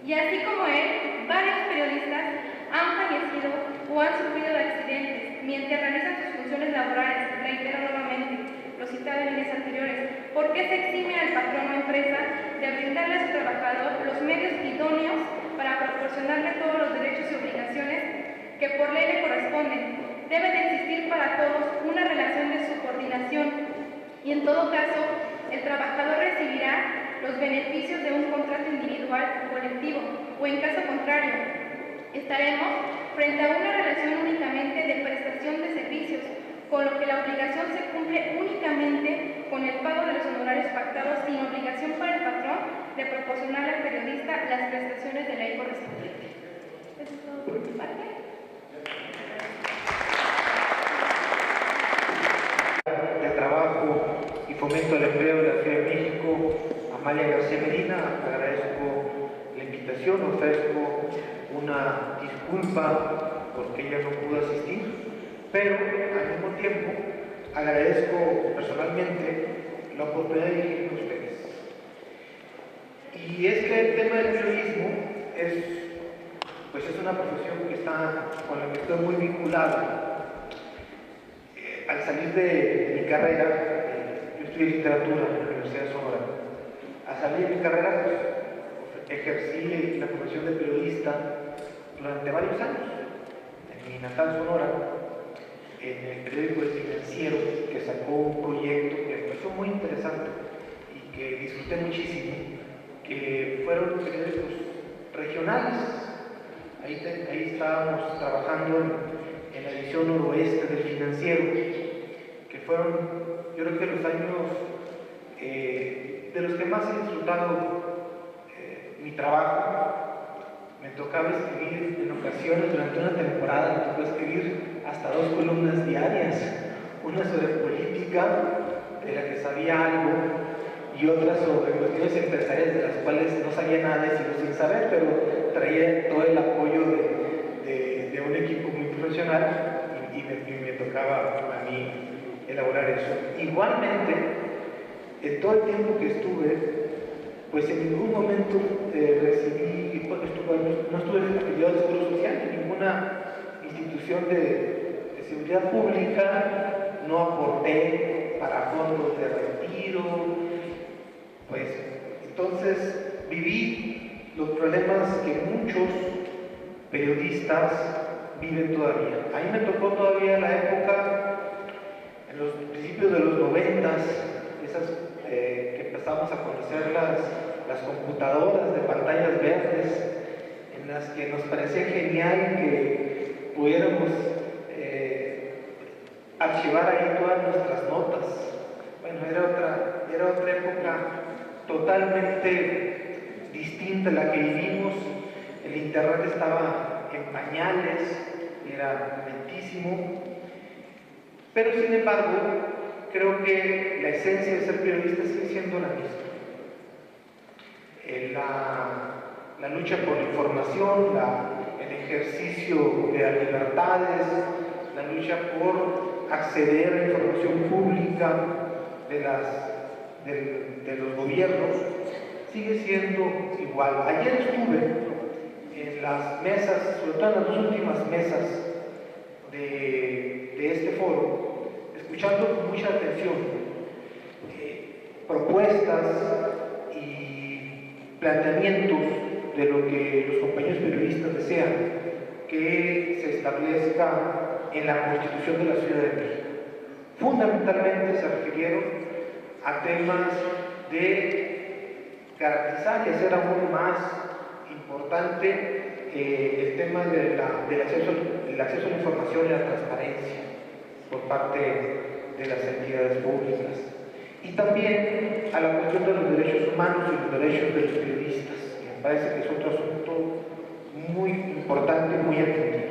Y así como él, varios periodistas han fallecido o han sufrido de accidentes mientras realizan sus funciones laborales. Reitero nuevamente lo citado en líneas anteriores. ¿Por qué se exime al patrón o empresa de brindarle a su trabajador los medios idóneos para proporcionarle todos los derechos y obligaciones que por ley le corresponden? Debe de existir para todos una relación de subordinación y, en todo caso, el trabajador recibirá los beneficios de un contrato individual o colectivo, o en caso contrario, estaremos frente a una relación únicamente de prestación de servicios, con lo que la obligación se cumple únicamente con el pago de los honorarios pactados sin obligación para el patrón de proporcionar al periodista las prestaciones de ley correspondientes. Eso es todo por mi parte. De Trabajo y Fomento del Empleo de la Ciudad de México, Amalia García Medina, agradezco la invitación, ofrezco una disculpa porque ella no pudo asistir, pero al mismo tiempo agradezco personalmente la oportunidad de dirigirme a ustedes. Y es que el tema del periodismo es una profesión con la que estoy muy vinculado. Al salir de mi carrera, yo estudié literatura en la Universidad de Sonora. Al salir de mi carrera, ejercí la profesión de periodista durante varios años. En mi natal Sonora, en el periódico El Financiero, que sacó un proyecto que me pareció muy interesante y que disfruté muchísimo, que fueron periódicos regionales. Ahí estábamos trabajando en la edición noroeste del Financiero, que fueron, yo creo que los años de los que más he disfrutado mi trabajo. Me tocaba escribir en ocasiones durante una temporada, me tocó escribir hasta 2 columnas diarias, una sobre política, de la que sabía algo, y otra sobre cuestiones empresariales de las cuales no sabía nada y sigo sin saber, pero traía todo el apoyo de un equipo muy profesional y me tocaba a mí elaborar eso. Igualmente, en todo el tiempo que estuve, pues en ningún momento no estuve afiliado al Seguro Social, en ninguna institución de seguridad pública, no aporté para fondos de retiro, pues entonces viví los problemas que muchos periodistas viven todavía. A mí me tocó todavía la época, en los principios de los 90s, esas que empezamos a conocer las computadoras de pantallas verdes, en las que nos parecía genial que pudiéramos archivar ahí todas nuestras notas. Bueno, era otra época totalmente distinta a la que vivimos. El internet estaba en pañales, era lentísimo, pero sin embargo creo que la esencia de ser periodista sigue siendo la misma. La lucha por la información, el ejercicio de las libertades, la lucha por acceder a la información pública de los gobiernos, sigue siendo igual. Ayer estuve en las mesas, sobre todo en las 2 últimas mesas de este foro, escuchando con mucha atención propuestas y planteamientos de lo que los compañeros periodistas desean que se establezca en la Constitución de la Ciudad de México. Fundamentalmente se refirieron a temas de garantizar y hacer aún más importante el tema del acceso a la información y la transparencia por parte de las entidades públicas, y también a la cuestión de los derechos humanos y los derechos de los periodistas, que me parece que es otro asunto muy importante y muy atendido.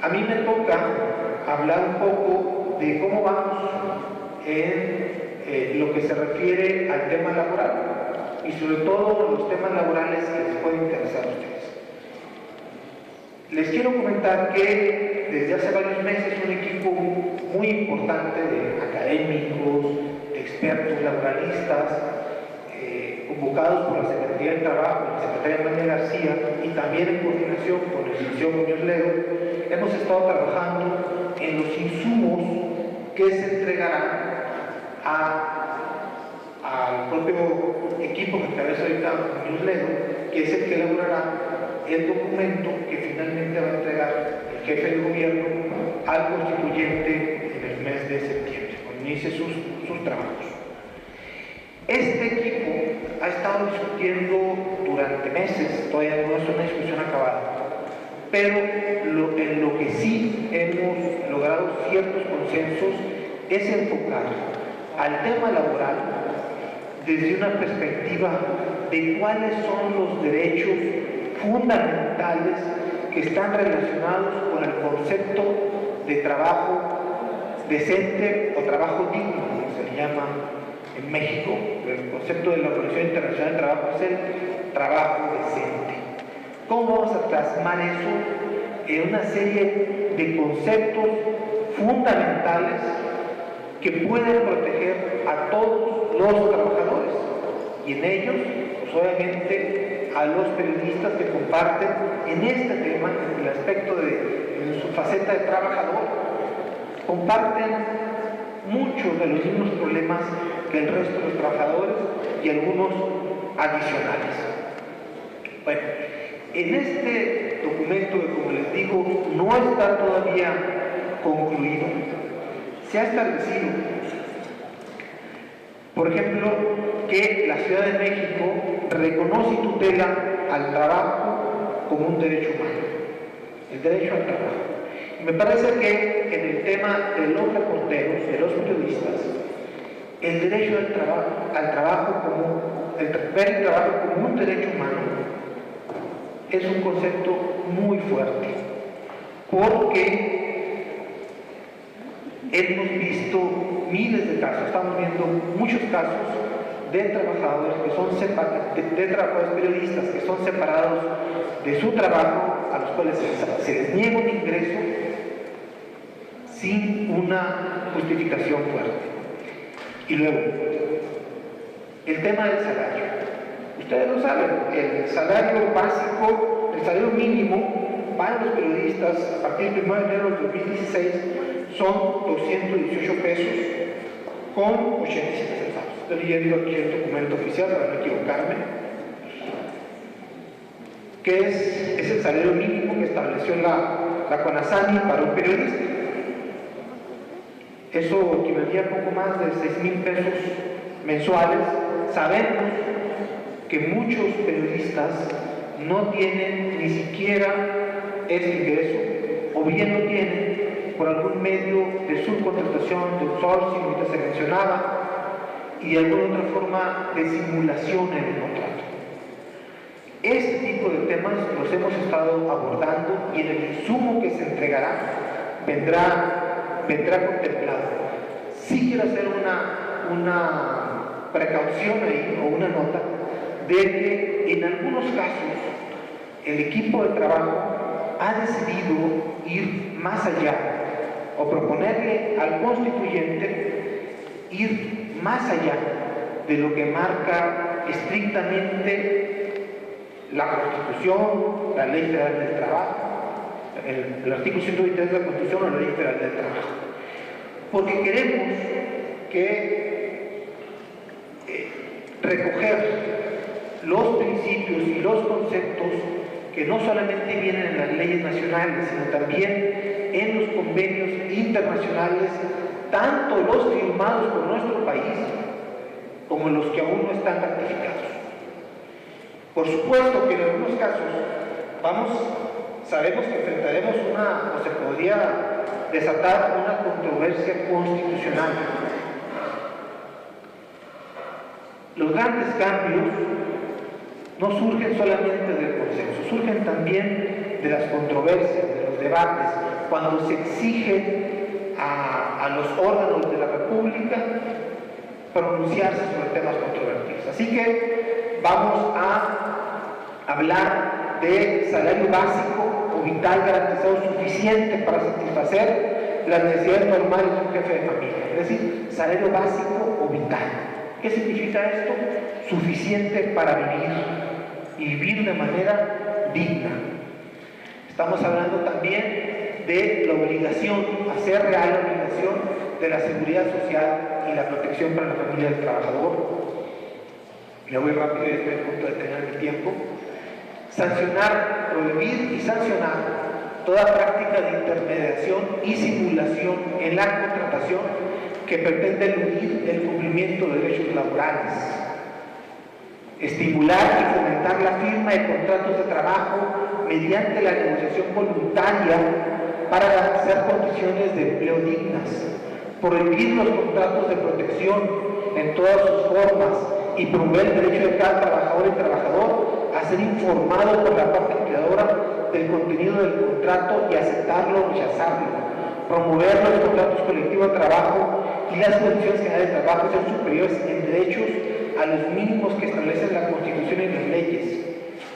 A mí me toca hablar un poco de cómo vamos en lo que se refiere al tema laboral y sobre todo los temas laborales que les pueden interesar a ustedes. Les quiero comentar que desde hace varios meses un equipo muy importante de académicos, de expertos laboralistas, convocados por la Secretaría del Trabajo, la Secretaría Amalia García, y también en coordinación con el licenciado Muñoz Ledo, hemos estado trabajando en los insumos que se entregarán al propio equipo que encabeza ahorita Muñoz Ledo, que es el que elaborará el documento que finalmente va a entregar el jefe de gobierno al constituyente en el mes de septiembre, cuando inicie sus trabajos. Este equipo ha estado discutiendo durante meses, todavía no es una discusión acabada, pero en lo que sí hemos logrado ciertos consensos es enfocar al tema laboral desde una perspectiva de cuáles son los derechos fundamentales que están relacionados con el concepto de trabajo decente o trabajo digno, como se le llama en México. El concepto de la Organización Internacional del Trabajo es el trabajo decente. ¿Cómo vamos a plasmar eso en una serie de conceptos fundamentales que pueden proteger a todos los trabajadores? Y en ellos, pues obviamente, a los periodistas que comparten en este tema, en el aspecto de su faceta de trabajador, comparten muchos de los mismos problemas que el resto de los trabajadores y algunos adicionales. Bueno, en este documento, que como les digo, no está todavía concluido, se ha establecido, por ejemplo, que la Ciudad de México reconoce y tutela al trabajo como un derecho humano, el derecho al trabajo. Y me parece que en el tema de los reporteros, de los periodistas, el derecho al trabajo como ver el trabajo como un derecho humano es un concepto muy fuerte, porque hemos visto miles de casos, estamos viendo muchos casos de trabajadores que son de trabajadores periodistas que son separados de su trabajo, a los cuales se les niega un ingreso sin una justificación fuerte. Y luego, el tema del salario. Ustedes lo saben, el salario básico, el salario mínimo para los periodistas a partir del 1 de enero del 2016 son 218 pesos con 87 centavos. Estoy leyendo aquí el documento oficial para no equivocarme, que es el salario mínimo que estableció la CONASANI para un periodista. Eso equivaldría a poco más de 6,000 pesos mensuales. Sabemos que muchos periodistas no tienen ni siquiera ese ingreso, o bien lo tienen por algún medio de subcontratación, de outsourcing, ahorita se mencionaba, y de alguna otra forma de simulación en el contrato. Este tipo de temas los hemos estado abordando y en el insumo que se entregará vendrá contemplado. Sí quiero hacer una precaución ahí, o una nota, de que en algunos casos el equipo de trabajo ha decidido ir más allá, o proponerle al constituyente ir más allá de lo que marca estrictamente la Constitución, la Ley Federal del Trabajo, el artículo 123 de la Constitución o la Ley Federal del Trabajo. Porque queremos que recoger los principios y los conceptos que no solamente vienen en las leyes nacionales, sino también en los convenios internacionales, tanto los firmados por nuestro país como los que aún no están ratificados. Por supuesto que en algunos casos sabemos que enfrentaremos o se podría desatar una controversia constitucional. Los grandes cambios no surgen solamente del consenso, surgen también de las controversias, de los debates, cuando se exige a los órganos de la República pronunciarse sobre temas controvertidos. Así que vamos a hablar de salario básico o vital garantizado suficiente para satisfacer las necesidades normales de un jefe de familia, es decir, salario básico o vital. ¿Qué significa esto? Suficiente para vivir y vivir de manera digna. Estamos hablando también de la obligación, hacer real la obligación de la seguridad social y la protección para la familia del trabajador. Me voy rápido y estoy a punto de tener mi tiempo. Sancionar, prohibir y sancionar toda práctica de intermediación y simulación en la contratación que pretende eludir el cumplimiento de derechos laborales. Estimular y fomentar la firma de contratos de trabajo mediante la negociación voluntaria para garantizar condiciones de empleo dignas, prohibir los contratos de protección en todas sus formas y promover el derecho de cada trabajador y trabajador a ser informado por la parte empleadora del contenido del contrato y aceptarlo o rechazarlo, promover los contratos colectivos de trabajo y las condiciones generales de trabajo sean superiores en derechos a los mínimos que establecen la Constitución y las leyes.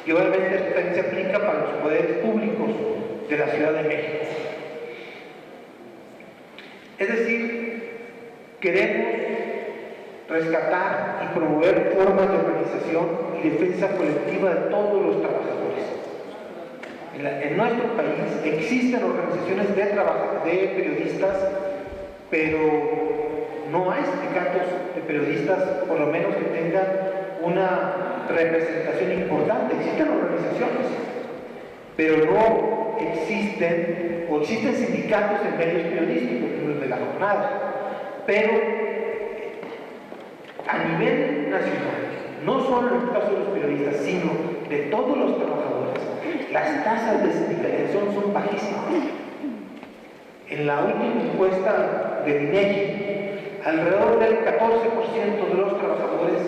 Y obviamente esto también se aplica para los poderes públicos de la Ciudad de México. Es decir, queremos rescatar y promover formas de organización y defensa colectiva de todos los trabajadores. En nuestro país existen organizaciones de periodistas, pero no hay sindicatos de periodistas, por lo menos que tengan una representación importante. Existen organizaciones, pero no existen, o existen sindicatos en medios periodísticos, como el de La Jornada, pero a nivel nacional, no solo en el caso de los periodistas, sino de todos los trabajadores, las tasas de sindicalización son bajísimas. En la última encuesta del INEGI, alrededor del 14% de los trabajadores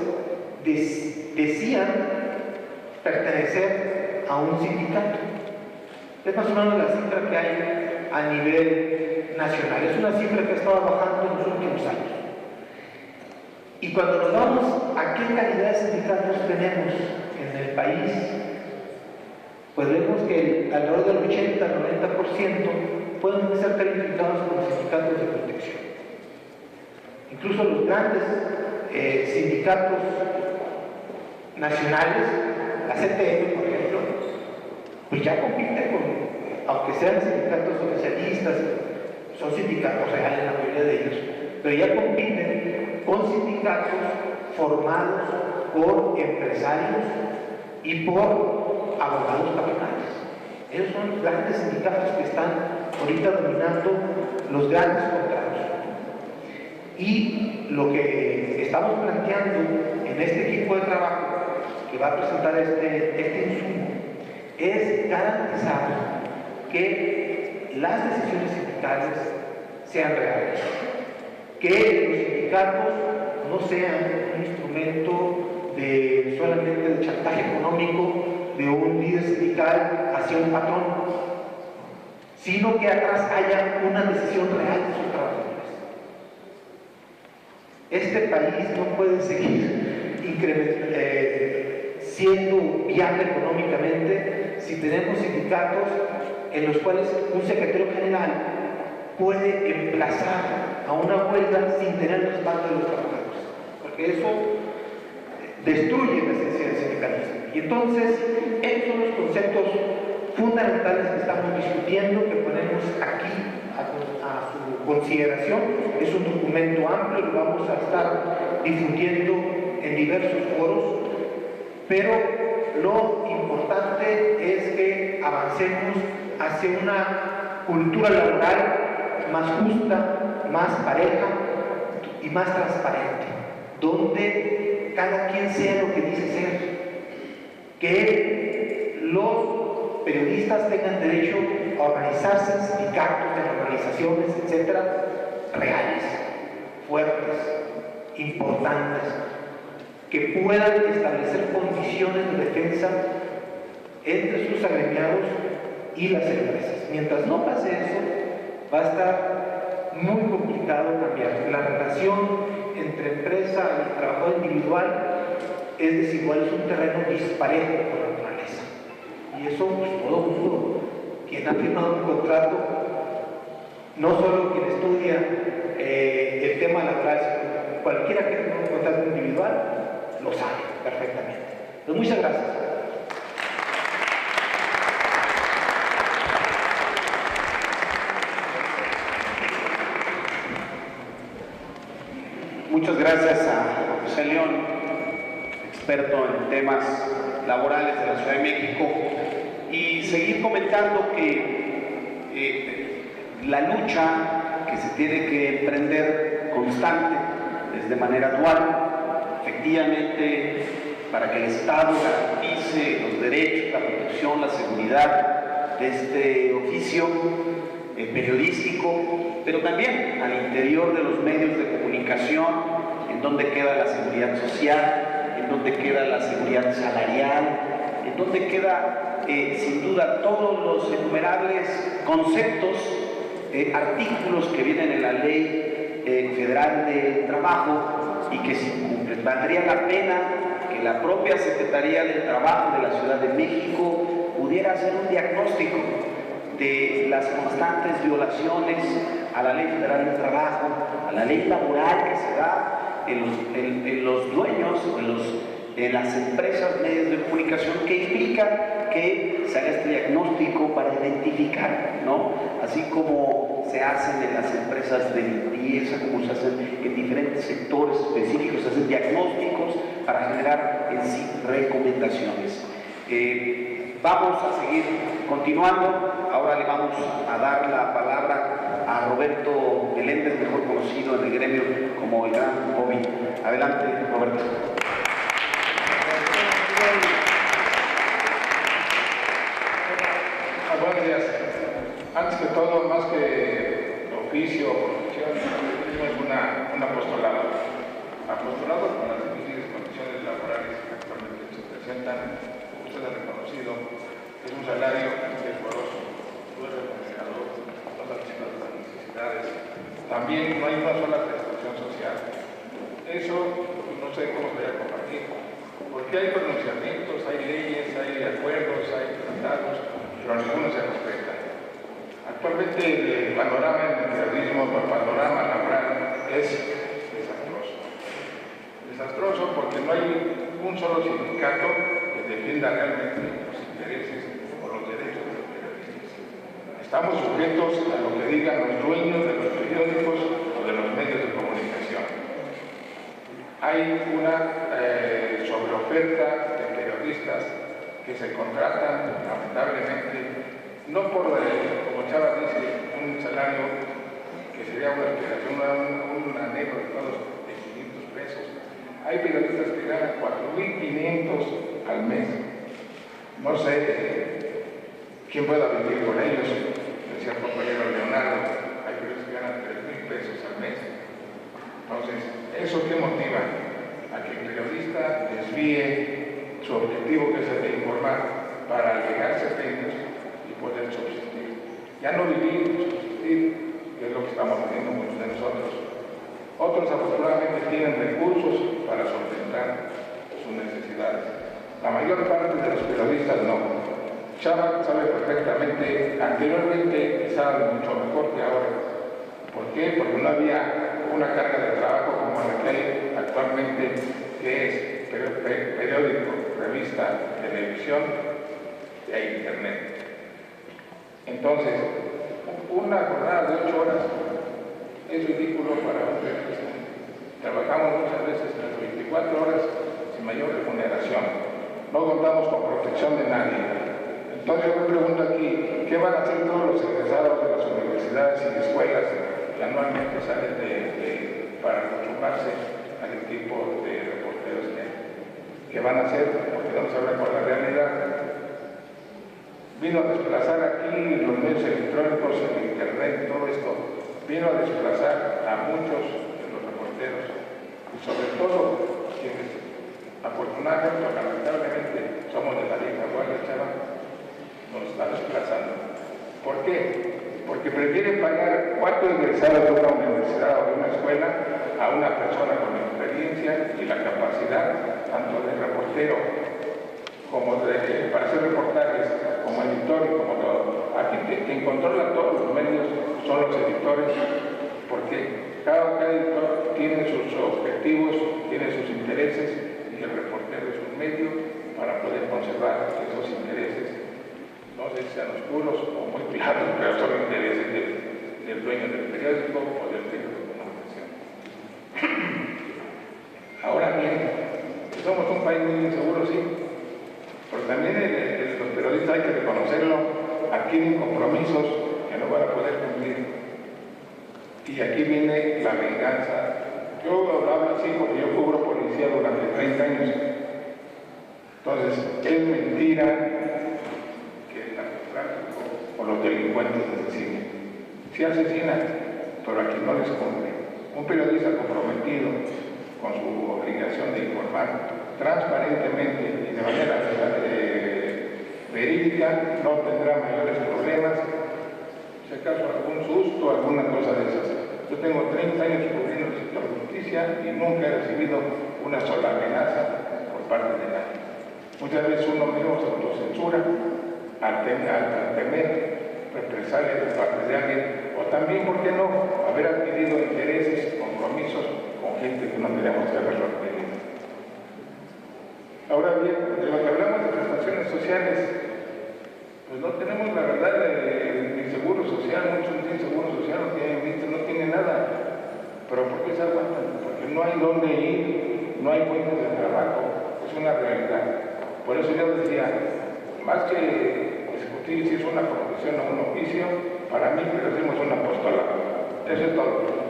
decían pertenecer a un sindicato. Es más o menos la cifra que hay a nivel nacional. Es una cifra que ha estado bajando en los últimos años. Y cuando nos vamos a qué calidad de sindicatos tenemos en el país, pues vemos que alrededor del 80-90% pueden ser calificados como sindicatos de protección. Incluso los grandes sindicatos nacionales, la CTM, por ejemplo, pues ya compiten con, aunque sean sindicatos oficialistas, son sindicatos reales la mayoría de ellos, pero ya compiten con sindicatos formados por empresarios y por abogados patronales. Esos son los grandes sindicatos que están ahorita dominando los grandes contratos. Y lo que estamos planteando en este equipo de trabajo que va a presentar este insumo es garantizar que las decisiones sindicales sean reales, que los sindicatos no sean un instrumento solamente de chantaje económico de un líder sindical hacia un patrón, sino que atrás haya una decisión real de sus trabajadores. Este país no puede seguir siendo viable económicamente si tenemos sindicatos en los cuales un secretario general puede emplazar a una huelga sin tener el respaldo de los trabajadores, porque eso destruye la esencia del sindicalismo. Y entonces, estos son los conceptos fundamentales que estamos discutiendo, que ponemos aquí a su consideración. Es un documento amplio, lo vamos a estar difundiendo en diversos foros, pero lo importante es que avancemos hacia una cultura laboral más justa, más pareja y más transparente, donde cada quien sea lo que dice ser, que los periodistas tengan derecho a organizarse en sindicatos, en organizaciones, etcétera, reales, fuertes, importantes, que puedan establecer condiciones de defensa entre sus agremiados y las empresas. Mientras no pase eso, va a estar muy complicado cambiar. La relación entre empresa y trabajador individual es desigual, es un terreno disparejo por naturaleza. Y eso, pues todo mundo, quien ha firmado un contrato, no solo quien estudia el tema laboral, sino cualquiera que tenga un contrato individual, lo sabe perfectamente. Pues muchas gracias. Muchas gracias a José León, experto en temas laborales de la Ciudad de México, y seguir comentando que la lucha que se tiene que emprender constante es de manera dual, efectivamente, para que el Estado garantice los derechos, la protección, la seguridad de este oficio, periodístico, pero también al interior de los medios de comunicación, en donde queda la seguridad social, en donde queda la seguridad salarial, en donde queda sin duda todos los innumerables conceptos, artículos que vienen en la Ley Federal del Trabajo y que se incumplen. Valdría la pena que la propia Secretaría del Trabajo de la Ciudad de México pudiera hacer un diagnóstico de las constantes violaciones a la Ley Federal del Trabajo, a la ley laboral que se da en los dueños, en las empresas, medios de comunicación, que implica que se haga este diagnóstico para identificar, ¿no? Así como se hacen en las empresas de limpieza, como se hacen en diferentes sectores específicos, se hacen diagnósticos para generar en sí recomendaciones. Vamos a seguir continuando. Ahora le vamos a dar la palabra a Roberto Meléndez, mejor conocido en el gremio como el Gran Bobby. Adelante, Roberto. Buenos días. Antes que todo, más que oficio o profesión, tenemos un apostolado. Apostolado con las difíciles condiciones laborales que actualmente se presentan, como usted ha reconocido, es un salario decoroso, no es remunerador, no satisface las necesidades. También no hay una sola prestación social. Eso no sé cómo se vaya a compartir, porque hay pronunciamientos, hay leyes, hay acuerdos, hay tratados, pero ninguno se respeta. Actualmente el panorama en el periodismo, el panorama laboral es desastroso. Desastroso porque no hay un solo sindicato que defienda realmente los intereses o los derechos de los periodistas. Estamos sujetos a lo que digan los dueños de los periódicos o de los medios de comunicación. Hay una sobreoferta de periodistas que se contratan, lamentablemente, no por, como Chava dice, un salario que sería una aspiración, un anhelo de todos de 500 pesos. Hay periodistas que ganan 4.500 al mes. No sé quién pueda vivir con ellos. Decía el compañero Leonardo, hay periodistas que ganan 3.000 pesos al mes. Entonces, ¿eso qué motiva? A que el periodista desvíe su objetivo, que es el de informar, para llegarse a premios y poder subsistir. Ya no vivir, subsistir, que es lo que estamos haciendo muchos de nosotros. Otros afortunadamente tienen recursos para solventar sus necesidades. La mayor parte de los periodistas no. Chava sabe perfectamente, anteriormente quizá mucho mejor que ahora. ¿Por qué? Porque no había una carga de trabajo como la que hay actualmente, que es periódico, revista, televisión e internet. Entonces, una jornada de 8 horas es ridículo para un periodista. Trabajamos muchas veces las 24 horas sin mayor remuneración. No contamos con protección de nadie. Entonces yo me pregunto aquí, ¿qué van a hacer todos los egresados de las universidades y escuelas que anualmente salen para acostumblarse al tipo de reporteros que hay? ¿Qué van a hacer? Porque no se habla con la realidad. Vino a desplazar aquí los medios electrónicos, el internet, todo esto. Vino a desplazar a muchos de los reporteros. Y sobre todo, quienes afortunadamente o lamentablemente somos de la vieja guardia, Chava, nos está desplazando. ¿Por qué? Porque prefieren pagar 4 egresados de una universidad o de una escuela a una persona con experiencia y la capacidad tanto de reportero como para hacer reportajes, como editor y como todo. Aquí quien controla todos los medios son los editores, porque cada editor tiene sus objetivos, tiene sus intereses, y el reportero es un medio para poder conservar esos intereses. No sé si sean oscuros o muy claros, pero son intereses del dueño del periódico o del medio de comunicación. Ahora bien, somos un país muy inseguro, sí, pero también los periodistas, hay que reconocerlo, adquieren compromisos que no van a poder cumplir. Y aquí viene la venganza. Yo hablaba así porque yo cubro policía durante 30 años. Entonces, es mentira que el narcotráfico o los delincuentes asesinen. sí asesinan, pero a quien no les cumple. Un periodista comprometido con su obligación de informar transparentemente y de manera verídica no tendrá mayores problemas, si acaso algún susto, alguna cosa de esas. Yo tengo 30 años cubriendo el sector de justicia y nunca he recibido una sola amenaza por parte de nadie. Muchas veces uno mismo se autocensura al temer represalias de parte de alguien, o también, ¿por qué no?, haber adquirido intereses, compromisos con gente que no tenemos que haberlo adquirido. Ahora bien, de lo que hablamos de prestaciones sociales, pues no tenemos la verdad ni seguro social, muchos no tienen seguro social, no tienen nada. Pero ¿por qué se aguantan? Porque no hay dónde ir, no hay puestos de trabajo, es una realidad. Por eso yo decía, más que discutir si es una profesión o un oficio, para mí que decimos un apostolado. Eso es todo.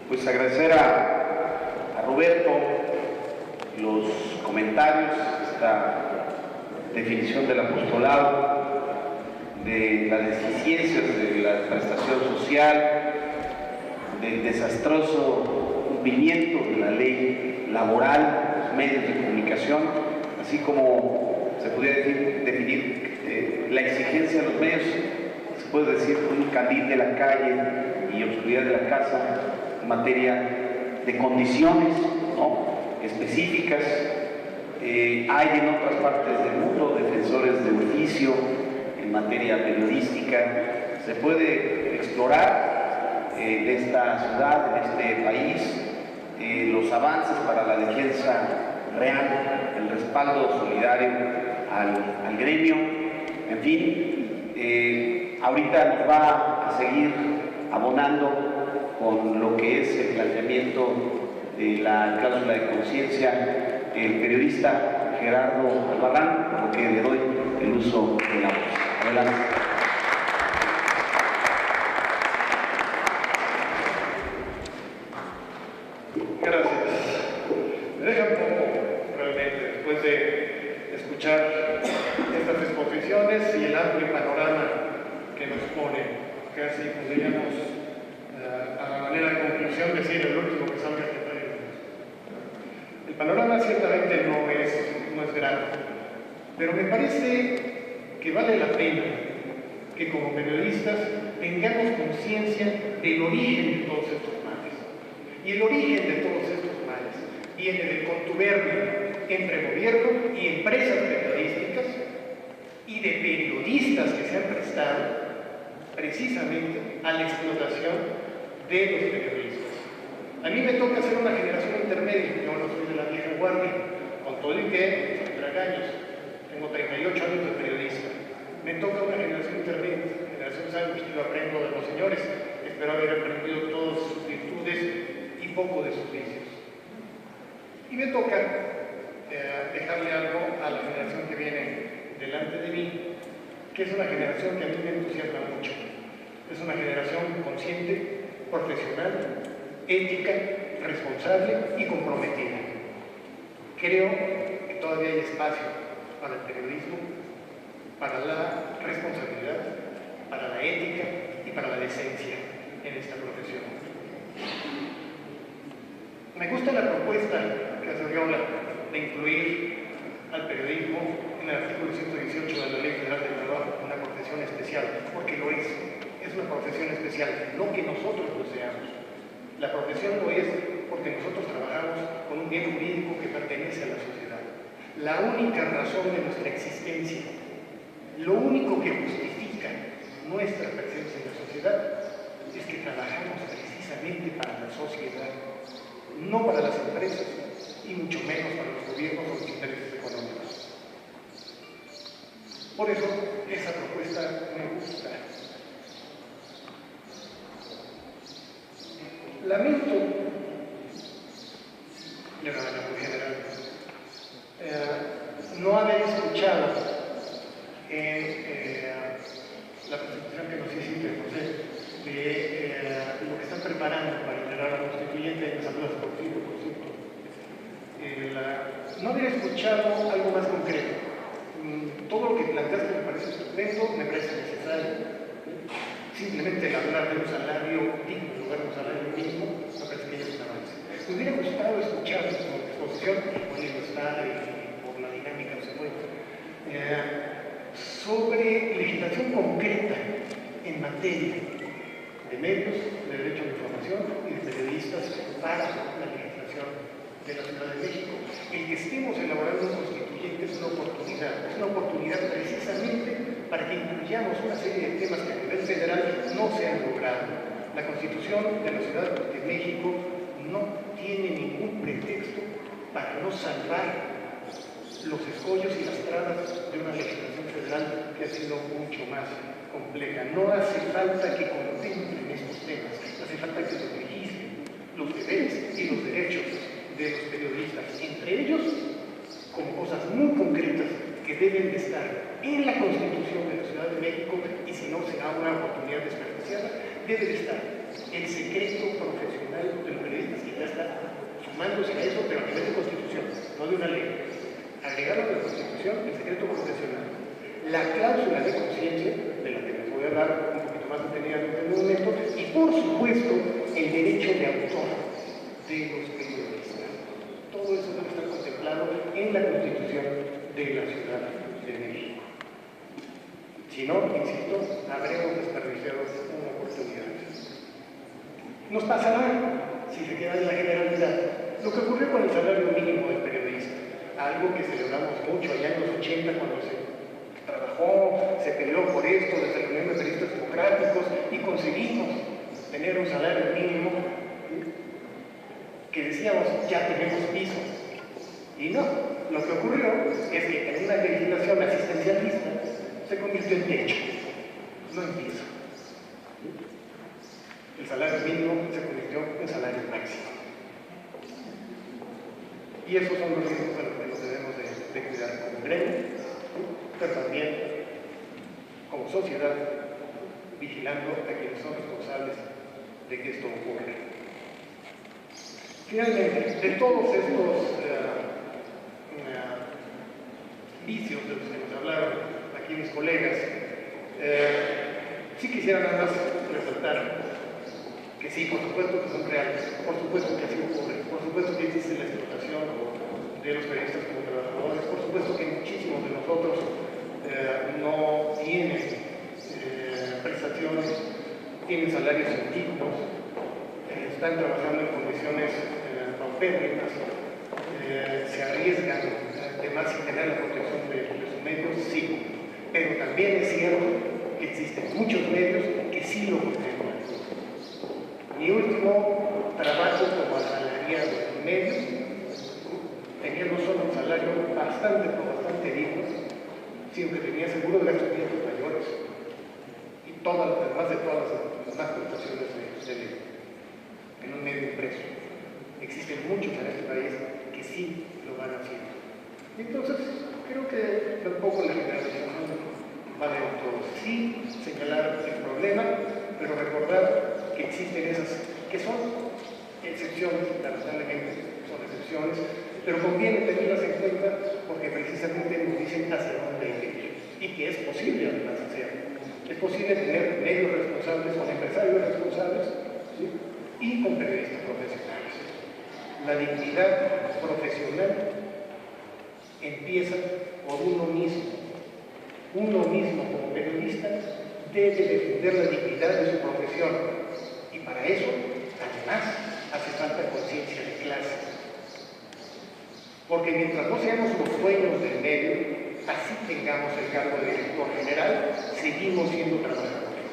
Pues agradecer a Roberto los comentarios, esta definición del apostolado, de las deficiencias de la prestación social, del desastroso cumplimiento de la ley laboral, los medios de comunicación, así como se podría definir la exigencia de los medios, se puede decir un candil de la calle y obscuridad de la casa, en materia de condiciones, ¿no?, específicas. Hay en otras partes del mundo defensores de oficio en materia periodística. Se puede explorar en esta ciudad, en este país, los avances para la defensa real, el respaldo solidario al gremio. En fin, ahorita nos va a seguir abonando con lo que es el planteamiento de la cláusula de conciencia el periodista Gerardo Albarrán, por lo que le doy el uso de la voz. Adelante. Gracias. Me deja un poco, realmente, después de escuchar estas exposiciones y el amplio panorama que nos pone, casi podríamos, a manera de conclusión, decir el último que salga que traiga. El panorama ciertamente no es grande, pero me parece que vale la pena que como periodistas tengamos conciencia del origen de todos estos males. Y el origen de todos estos males viene del contubernio entre gobierno y empresas periodísticas y de periodistas que se han prestado precisamente a la explotación de los periodistas. A mí me toca ser una generación intermedia, yo no soy de la vieja guardia, con todo y que soy tragaños, tengo 38 años de periodista. Me toca una generación intermedia, generación sándwich, yo aprendo de los señores, espero haber aprendido todas sus virtudes y poco de sus vicios. Y me toca dejarle algo a la generación que viene delante de mí, que es una generación que a mí me entusiasma mucho. Es una generación consciente, profesional, ética, responsable y comprometida. Creo que todavía hay espacio para el periodismo, para la responsabilidad, para la ética y para la decencia en esta profesión. Me gusta la propuesta que hace Oriola de incluir al periodismo en el artículo 118 de la Ley Federal del Trabajo como una profesión especial, porque lo es una profesión especial, no que nosotros lo seamos. La profesión lo es porque nosotros trabajamos con un bien jurídico que pertenece a la sociedad. La única razón de nuestra existencia, lo único que justifica nuestra presencia en la sociedad es que trabajamos precisamente para la sociedad, no para las empresas y mucho menos para los gobiernos o los intereses económicos. Por eso, esa propuesta me gusta. Lamento, de manera muy general, no haber escuchado en la presentación que nos hiciste, José, de lo que están preparando para integrar a la constituyente en las aulas por cierto. No había escuchado algo más concreto. Todo lo que planteaste me parece estupendo, me parece necesario. Simplemente el hablar de un salario digno en lugar de un salario mínimo, me parece que ya es un avance. Me hubiera gustado escuchar su exposición, bueno, no está por la dinámica no se puede, sobre legislación concreta en materia de medios, de derecho a la información y de periodistas para la legislación de la Ciudad de México. El que estemos elaborando un constituyente es una oportunidad precisamente para que incluyamos una serie de temas que a nivel federal no se han logrado. La Constitución de la Ciudad de México no tiene ningún pretexto para no salvar los escollos y las trabas de una legislación federal que ha sido mucho más compleja. No hace falta que contemplen estos temas, hace falta que los registren, los deberes y los derechos de los periodistas, entre ellos como cosas muy concretas que deben de estar en la Constitución de la Ciudad de México, y si no será una oportunidad desperdiciada, debe de estar el secreto profesional de los periodistas, que ya está sumándose a eso, pero a nivel de Constitución, no de una ley. Agregado a la Constitución, el secreto profesional, la cláusula de conciencia, de la que les voy a hablar un poquito más detenidamente en un momento, y por supuesto el derecho de autor de los periodistas. Todo eso debe estar contemplado en la Constitución de la Ciudad de México. Si no, insisto, habremos desperdiciado una oportunidad. Nos pasará, si se queda en la generalidad, lo que ocurrió con el salario mínimo del periodista, algo que celebramos mucho allá en los 80 cuando se trabajó, se peleó por esto desde la Unión de Periodistas Democráticos y conseguimos tener un salario mínimo que decíamos, ya tenemos piso. Y no, lo que ocurrió es que en una legislación asistencialista se convirtió en techo, no en piso. El salario mínimo se convirtió en salario máximo. Y esos son los riesgos a los que nos debemos de cuidar como gremio, pero también como sociedad, vigilando a quienes son responsables de que esto ocurra. Finalmente, de todos estos vicios de los que nos hablaron aquí mis colegas, sí quisiera nada más resaltar que sí, por supuesto que son reales, por supuesto que así ocurre, por supuesto que existe la explotación de los periodistas como trabajadores, por supuesto que muchísimos de nosotros no tienen prestaciones, tienen salarios indignos, están trabajando en condiciones paupérrimas, se arriesgan además sin tener la protección de sus medios, sí, pero también es cierto que existen muchos medios que sí lo contemplan. Mi último trabajo como asalariado en medios tenía no solo un salario bastante digno, sino que tenía seguro de gastos médicos mayores y además de todas las demás prestaciones de ley en un medio impreso. Existen muchos en este país que sí lo van haciendo. Entonces, creo que tampoco la generalización vale de todos. Sí, señalar el problema, pero recordar que existen esas que son excepciones, lamentablemente son excepciones, pero conviene tenerlas en cuenta porque precisamente nos dicen hacia dónde hay que ir y que es posible además hacerlo. Es posible tener medios responsables con empresarios responsables, ¿sí?, y con periodistas profesionales. La dignidad profesional empieza por uno mismo. Uno mismo como periodista debe defender la dignidad de su profesión y para eso, además, hace falta conciencia de clase. Porque mientras no seamos los dueños del medio, así tengamos el cargo de director general, seguimos siendo trabajadores.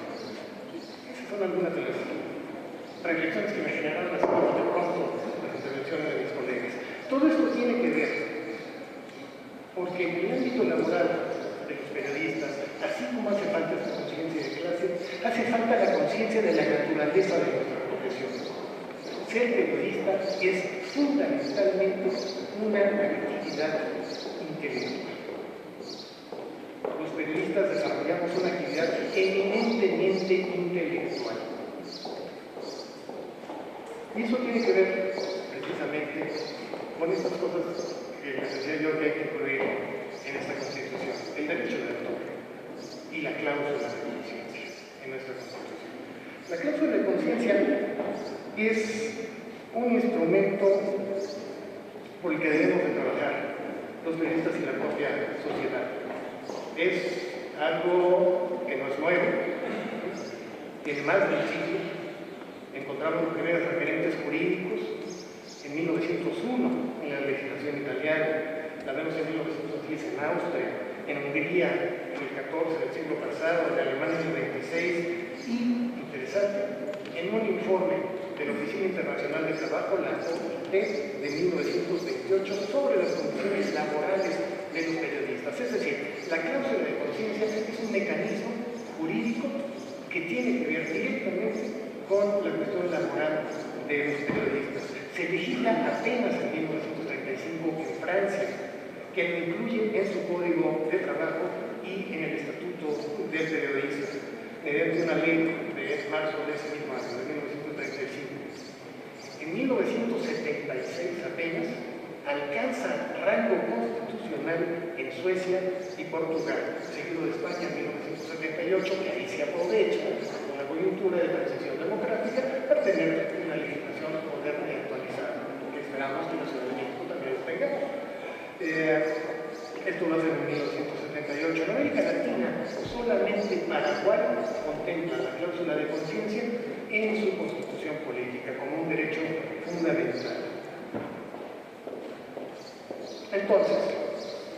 Esas son algunas de las reflexiones que me generaron así de pronto las intervenciones de mis colegas. Todo esto tiene que ver porque en el ámbito laboral de los periodistas, así como hace falta esa conciencia de clase, hace falta la conciencia de la naturaleza de nuestra profesión. Ser periodista es fundamentalmente una actividad intelectual. Los periodistas desarrollamos una actividad eminentemente intelectual. Y eso tiene que ver precisamente con estas cosas que les decía yo que hay que incluir en esta Constitución: el derecho de autor y la cláusula de conciencia en nuestra Constitución. La cláusula de conciencia es un instrumento por el que debemos de trabajar los periodistas y la propia sociedad. Es algo que no es nuevo, tiene más de un siglo. Encontramos los primeros referentes jurídicos en 1901 en la legislación italiana, la vemos en 1910 en Austria, en Hungría en el 14 del siglo pasado, en Alemania en el 26 y, interesante, en un informe de la Oficina Internacional de Trabajo, la OIT, de 1928, sobre las condiciones laborales de los periodistas. Es decir, la cláusula de conciencia es un mecanismo jurídico que tiene que ver directamente con la cuestión laboral de los periodistas. Se legisla apenas en 1935 en Francia, que lo incluye en su código de trabajo y en el estatuto del periodista, mediante una ley de marzo de ese mismo año, de 1935. En 1976 apenas alcanza rango constitucional en Suecia y Portugal, seguido de España en 1978, que ahí se aprovecha con la coyuntura de transición democrática para tener una legislación moderna y actualizada, que esperamos que la Ciudad de México también lo tenga. Esto lo hace en 1978. En América Latina, solamente Paraguay contempla la cláusula de conciencia en su constitución política como un derecho fundamental. Entonces,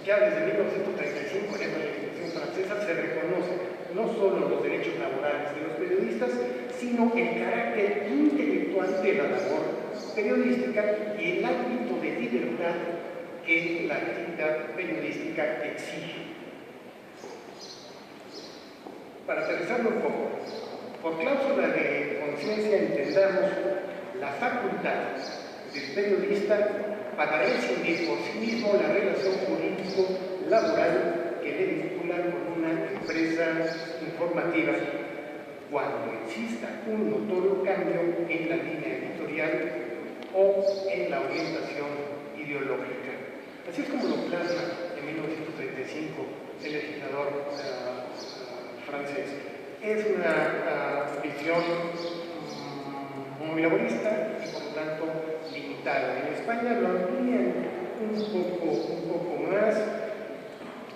ya desde 1935 en esta legislación francesa se reconoce no solo los derechos laborales de los periodistas, sino el carácter intelectual de la labor periodística y el ámbito de libertad que la actividad periodística exige. Para aterrizarlo un poco, por cláusula de conciencia entendamos la facultad del periodista para rescindir por sí mismo la relación jurídico-laboral que le vincula con una empresa informativa cuando exista un notorio cambio en la línea editorial o en la orientación ideológica. Así es como lo plasma en 1935 el legislador francés. Es una visión muy laborista y por lo tanto limitada. En España lo amplían un poco más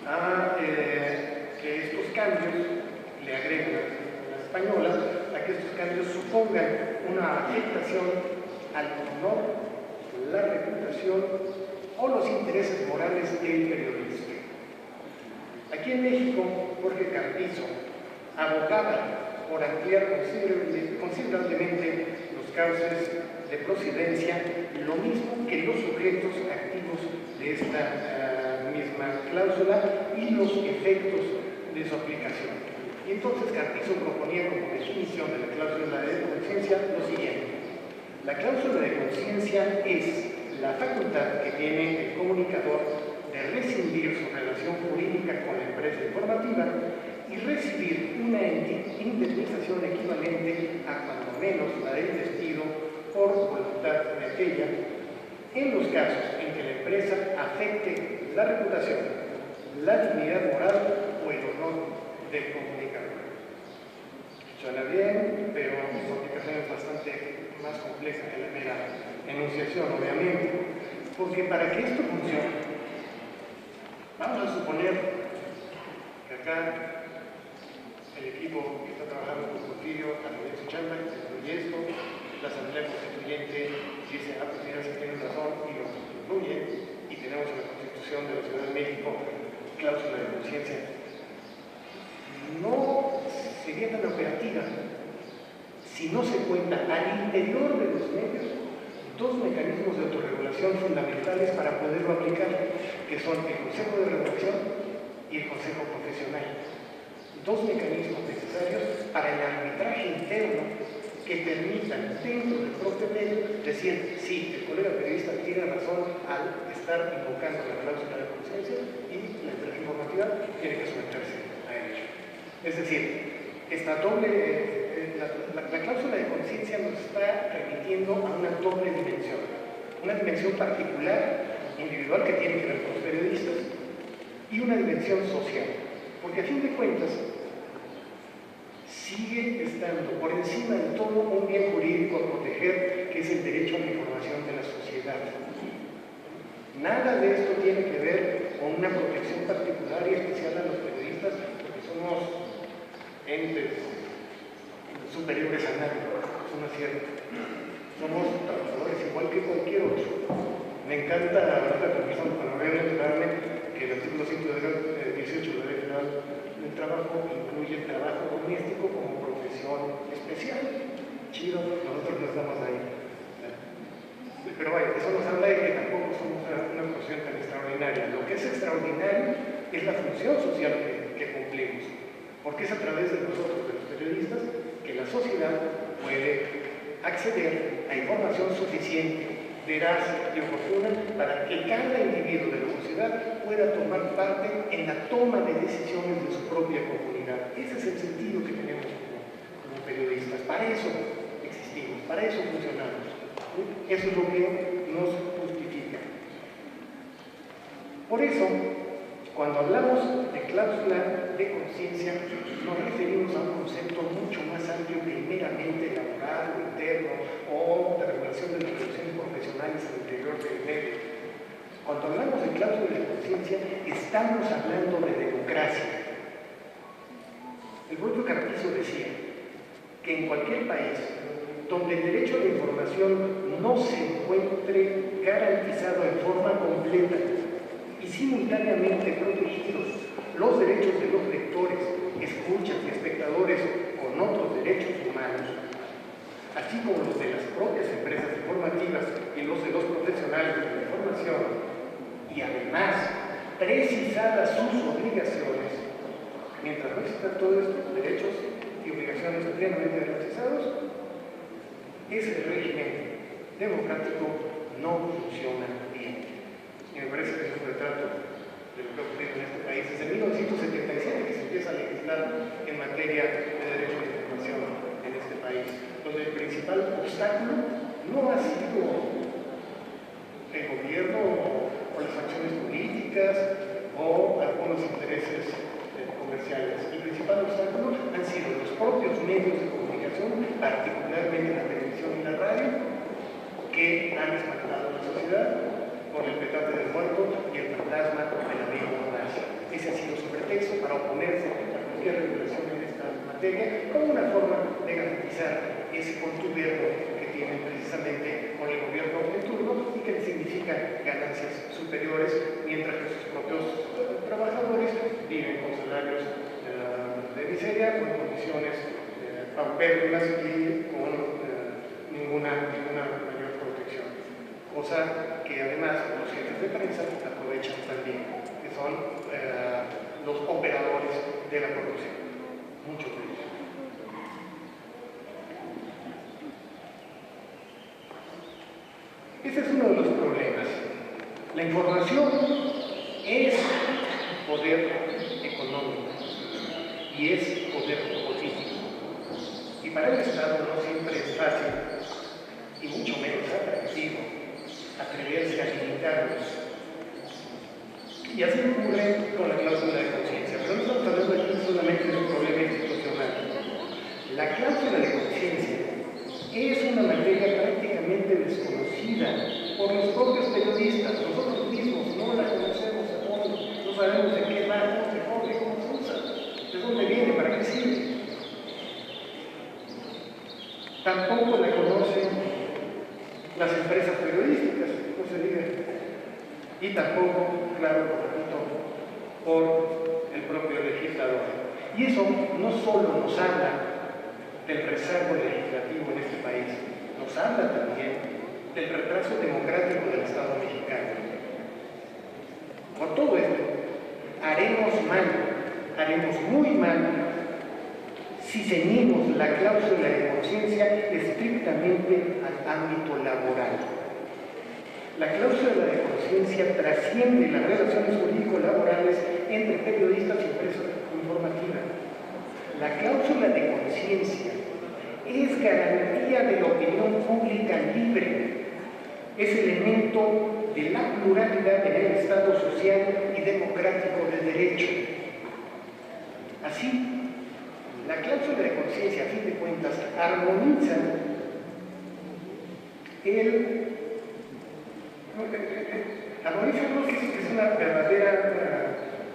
a que estos cambios, le agregan a la española, a que estos cambios supongan una afectación al honor, la reputación o los intereses morales del periodista. Aquí en México, Jorge Carpizo abogaba por ampliar considerablemente los cauces de procedencia, lo mismo que los sujetos activos de esta misma cláusula y los efectos de su aplicación. Y entonces Carpizo proponía como definición de la cláusula de conciencia lo siguiente: la cláusula de conciencia es la facultad que tiene el comunicador de rescindir su relación jurídica con la empresa informativa y recibir una indemnización equivalente a cuando menos la del despido por voluntad de aquella, en los casos en que la empresa afecte la reputación, la dignidad moral o el honor del comunicador. Suena bien, pero su aplicación es bastante más compleja que la mera enunciación, obviamente, porque para que esto funcione, vamos a suponer que acá el equipo que está trabajando con Porfirio, Lorenzo Chamba, incluye esto, la Asamblea Constituyente dice, pues mira, si tienen razón, y lo incluye, y tenemos en la Constitución de la Ciudad de México cláusula de conciencia. No sería tan operativa si no se cuenta al interior de los medios dos mecanismos de autorregulación fundamentales para poderlo aplicar, que son el Consejo de Redacción y el Consejo Profesional. Dos mecanismos necesarios para el arbitraje interno que permitan dentro del propio medio decir, sí, el colega periodista tiene razón al estar invocando la cláusula de conciencia y la empresa informativa tiene que someterse a ello. Es decir, esta doble la cláusula de conciencia nos está remitiendo a una doble dimensión. Una dimensión particular, individual, que tiene que ver con los periodistas, y una dimensión social. Porque a fin de cuentas, sigue estando por encima de todo un bien jurídico a proteger, que es el derecho a la información de la sociedad. Nada de esto tiene que ver con una protección particular y especial a los periodistas, porque somos entes superiores a nadie. Eso no es cierto. Somos trabajadores igual que cualquier otro. Me encanta, ahorita cuando voy a enterarme que el artículo 118 de la Ley Federal del Trabajo incluye el trabajo doméstico como profesión especial. Chido, nosotros no estamos ahí. Pero vaya, eso nos habla de que tampoco somos una profesión tan extraordinaria. Lo que es extraordinario es la función social que cumplimos. Porque es a través de nosotros, de los periodistas, que la sociedad puede acceder a información suficiente, veraz y oportuna para que cada individuo de la sociedad pueda tomar parte en la toma de decisiones de su propia comunidad. Ese es el sentido que tenemos como periodistas. Para eso existimos, para eso funcionamos. Eso es lo que nos justifica. Por eso, cuando hablamos de cláusula de conciencia, nos referimos a un concepto mucho más amplio que meramente laboral o interno o de regulación de las relaciones profesionales al interior del medio. Cuando hablamos de cláusula de conciencia, estamos hablando de democracia. El propio Carpizo decía que en cualquier país donde el derecho a la información no se encuentre garantizado en forma completa y simultáneamente protegidos los derechos de los lectores, escuchas y espectadores con otros derechos humanos, así como los de las propias empresas informativas y los de los profesionales de la información, y además precisadas sus obligaciones, mientras no existan todos estos derechos y obligaciones plenamente garantizados, ese régimen democrático no funciona bien. Y me parece que es un retrato de lo que ha ocurrido en este país desde 1977, que se empieza a legislar en materia de derecho a la información en este país, donde el principal obstáculo no ha sido el gobierno o las acciones políticas o algunos intereses comerciales. El principal obstáculo han sido los propios medios de comunicación, particularmente la televisión y la radio, que han espantado a la sociedad con el petate del muerto y el fantasma de la democracia. Ese ha sido su pretexto para oponerse a cualquier regulación en esta materia, como una forma de garantizar ese contubernio que tienen precisamente con el gobierno de turno y que significa ganancias superiores, mientras que sus propios trabajadores viven con salarios de miseria, con condiciones paupérrimas y con ninguna mayor protección. Cosa que además los jefes de prensa aprovechan también, que son los operadores de la corrupción, muchos de ellos. Ese es uno de los problemas. La información es poder económico y es poder político. Y para el Estado no siempre es fácil, y mucho menos atractivo, atreverse a limitarlos. Y así ocurre con la cláusula de conciencia. Pero no estamos hablando aquí solamente de un problema institucional. La cláusula de conciencia es una materia prácticamente desconocida por los propios periodistas. Nosotros mismos no la conocemos a fondo, no sabemos de qué va, cómo se pone, cómo se usa, de dónde viene, para qué sirve. Tampoco la conocen las empresas periodísticas, no se diga. Y tampoco, claro, lo repito, por el propio legislador. Y eso no solo nos habla del rezago legislativo en este país, nos habla también del retraso democrático del Estado mexicano. Por todo esto, haremos muy mal si ceñimos la cláusula de conciencia estrictamente al ámbito laboral. La cláusula de conciencia trasciende las relaciones jurídico-laborales entre periodistas y empresas informativas. La cláusula de conciencia es garantía de la opinión pública libre, es elemento de la pluralidad en el Estado social y democrático de derecho. Así, la cláusula de conciencia, a fin de cuentas, armoniza creo que es una verdadera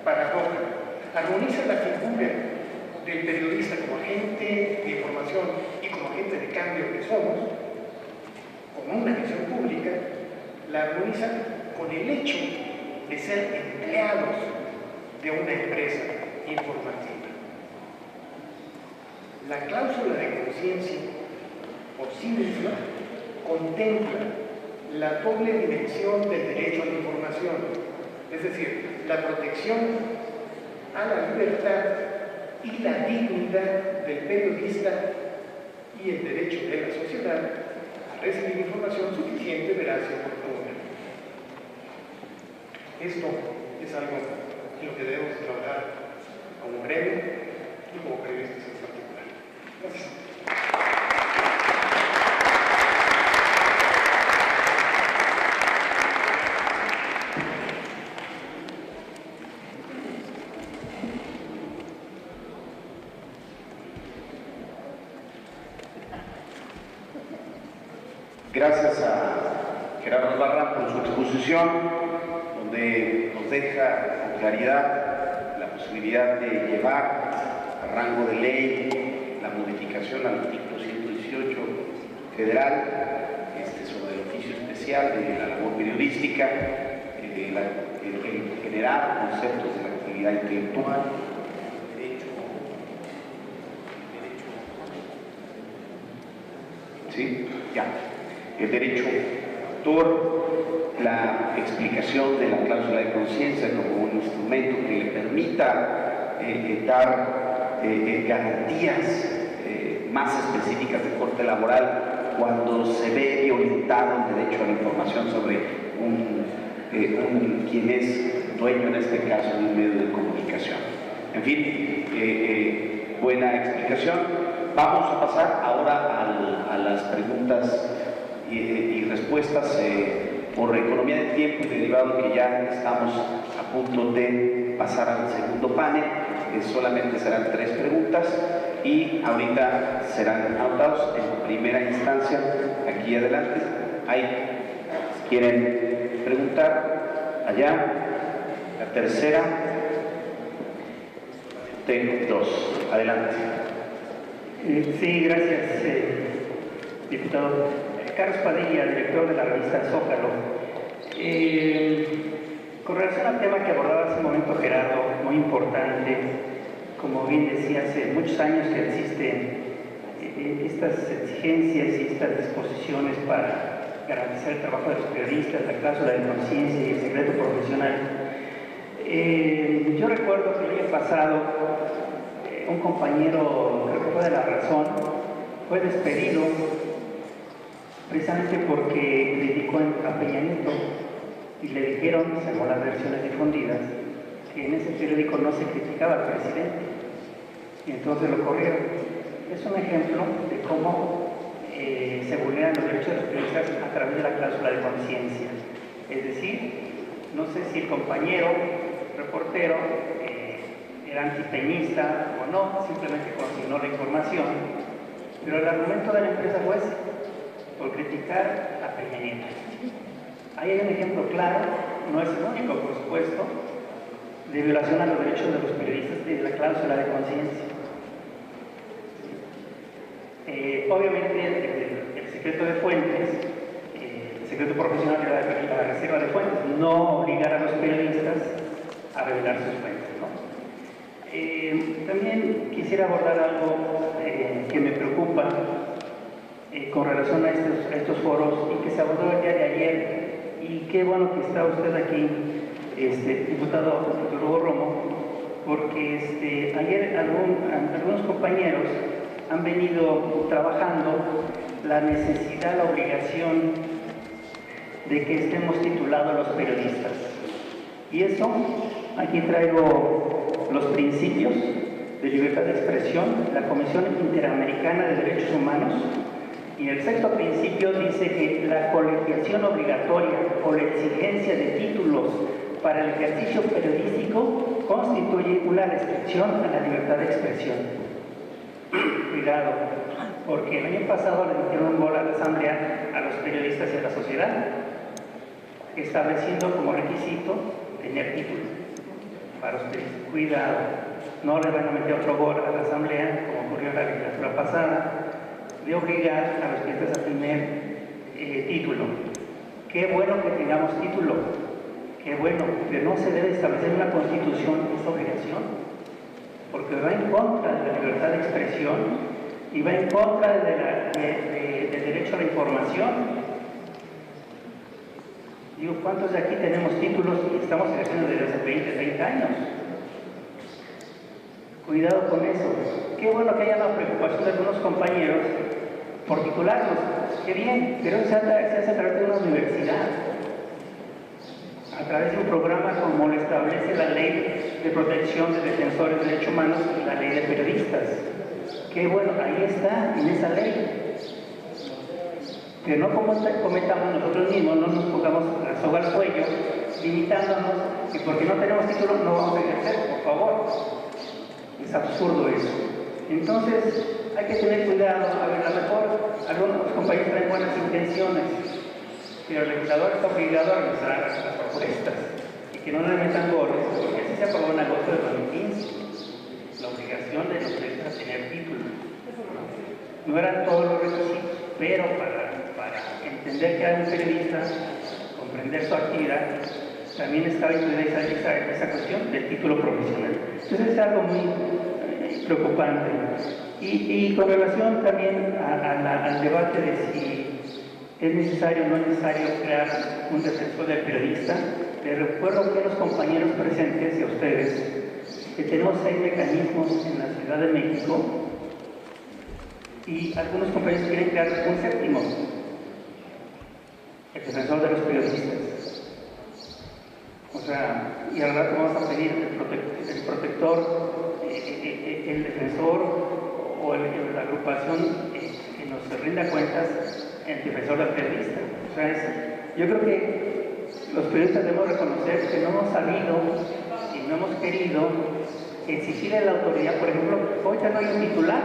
paradoja, armoniza la figura del periodista como agente de información y como agente de cambio que somos, como una visión pública, la armoniza con el hecho de ser empleados de una empresa informativa. La cláusula de conciencia, por sí misma, contempla la doble dimensión del derecho a la información, es decir, la protección a la libertad y la dignidad del periodista y el derecho de la sociedad a recibir información suficiente, veraz y oportuna. Esto es algo en lo que debemos trabajar como gremio y como periodistas en particular. Gracias. Gracias a Gerardo Barra por su exposición, donde nos deja con claridad la posibilidad de llevar a rango de ley la modificación al artículo 118 federal sobre el oficio especial de la labor periodística, el generar conceptos de la actividad intelectual, ¿sí? Ya. El derecho autor, la explicación de la cláusula de conciencia como un instrumento que le permita dar garantías más específicas de corte laboral cuando se ve violentado el derecho a la información sobre quien es dueño en este caso de un medio de comunicación. En fin, buena explicación. Vamos a pasar ahora a las preguntas y respuestas por economía de tiempo y derivado que ya estamos a punto de pasar al segundo panel. Solamente serán 3 preguntas y ahorita serán anotados en primera instancia aquí adelante. ¿Quieren preguntar? Allá, la tercera, tengo 2. Adelante. Sí, gracias, diputado. Carlos Padilla, director de la revista Zócalo. Con relación al tema que abordaba hace un momento Gerardo, muy importante, como bien decía, hace muchos años que existen estas exigencias y estas disposiciones para garantizar el trabajo de los periodistas, la cláusula de conciencia y el secreto profesional. Yo recuerdo que el año pasado un compañero, creo que fue de La Razón, fue despedido precisamente porque criticó a Peña Nieto y le dijeron, según las versiones difundidas, que en ese periódico no se criticaba al presidente y entonces lo corrieron. Es un ejemplo de cómo se vulneran los derechos de los periodistas a través de la cláusula de conciencia. Es decir, no sé si el compañero reportero era antipeñista o no, simplemente consignó la información, pero el argumento de la empresa fue ese, por criticar a Peña Nieto. Ahí hay un ejemplo claro, no es el único, por supuesto, de violación a los derechos de los periodistas de la cláusula de conciencia. Obviamente el secreto de fuentes, el secreto profesional de la reserva de fuentes, no obligar a los periodistas a revelar sus fuentes, ¿no? También quisiera abordar algo que me preocupa con relación a estos foros y que se abordó el día de ayer, y qué bueno que está usted aquí, diputado Hugo Romo, porque ayer algunos compañeros han venido trabajando la necesidad, la obligación de que estemos titulados los periodistas. Y eso, aquí traigo los principios de libertad de expresión, la Comisión Interamericana de Derechos Humanos, y el sexto principio dice que la colegiación obligatoria o la exigencia de títulos para el ejercicio periodístico constituye una restricción a la libertad de expresión. Cuidado, porque el año pasado le metieron un gol a la Asamblea a los periodistas y a la sociedad, estableciendo como requisito tener título para los periodistas. Cuidado, no le van a meter otro gol a la Asamblea, como ocurrió en la legislatura pasada, de obligar a los periodistas a tener título. Qué bueno que tengamos título, qué bueno, pero no se debe establecer en la Constitución esta obligación, porque va en contra de la libertad de expresión y va en contra del derecho a la información. Digo, ¿cuántos de aquí tenemos títulos y estamos ejerciendo desde hace 20, 30 años? Cuidado con eso. Qué bueno que haya la preocupación de algunos compañeros por titularlos. Qué bien, pero se hace a través de una universidad, a través de un programa como lo establece la Ley de Protección de Defensores de Derechos Humanos y la Ley de Periodistas. Qué bueno, ahí está, en esa ley. Pero no cometamos nosotros mismos, no nos pongamos la soga al cuello, limitándonos, y porque no tenemos título no vamos a ejercer, por favor. Es absurdo eso. Entonces, hay que tener cuidado. A ver, a lo mejor algunos compañeros traen buenas intenciones, pero el legislador está obligado a revisar las propuestas y que no le metan goles, porque así se aprobó en agosto de 2015 la obligación de los periodistas a tener título. No eran todos los requisitos, pero para entender que era un periodista, comprender su actividad, también estaba incluida esa cuestión del título profesional. Entonces es algo muy preocupante. Y con relación también al debate de si es necesario o no es necesario crear un defensor del periodista, les recuerdo que a los compañeros presentes y a ustedes que tenemos 6 mecanismos en la Ciudad de México y algunos compañeros quieren crear un 7º, el defensor de los periodistas. O sea, y al rato vamos a pedir el protector, el defensor o la agrupación que nos rinda cuentas, el defensor del periodista. O sea, yo creo que los periodistas debemos reconocer que no hemos sabido y no hemos querido exigirle a la autoridad. Por ejemplo, hoy ya no hay un titular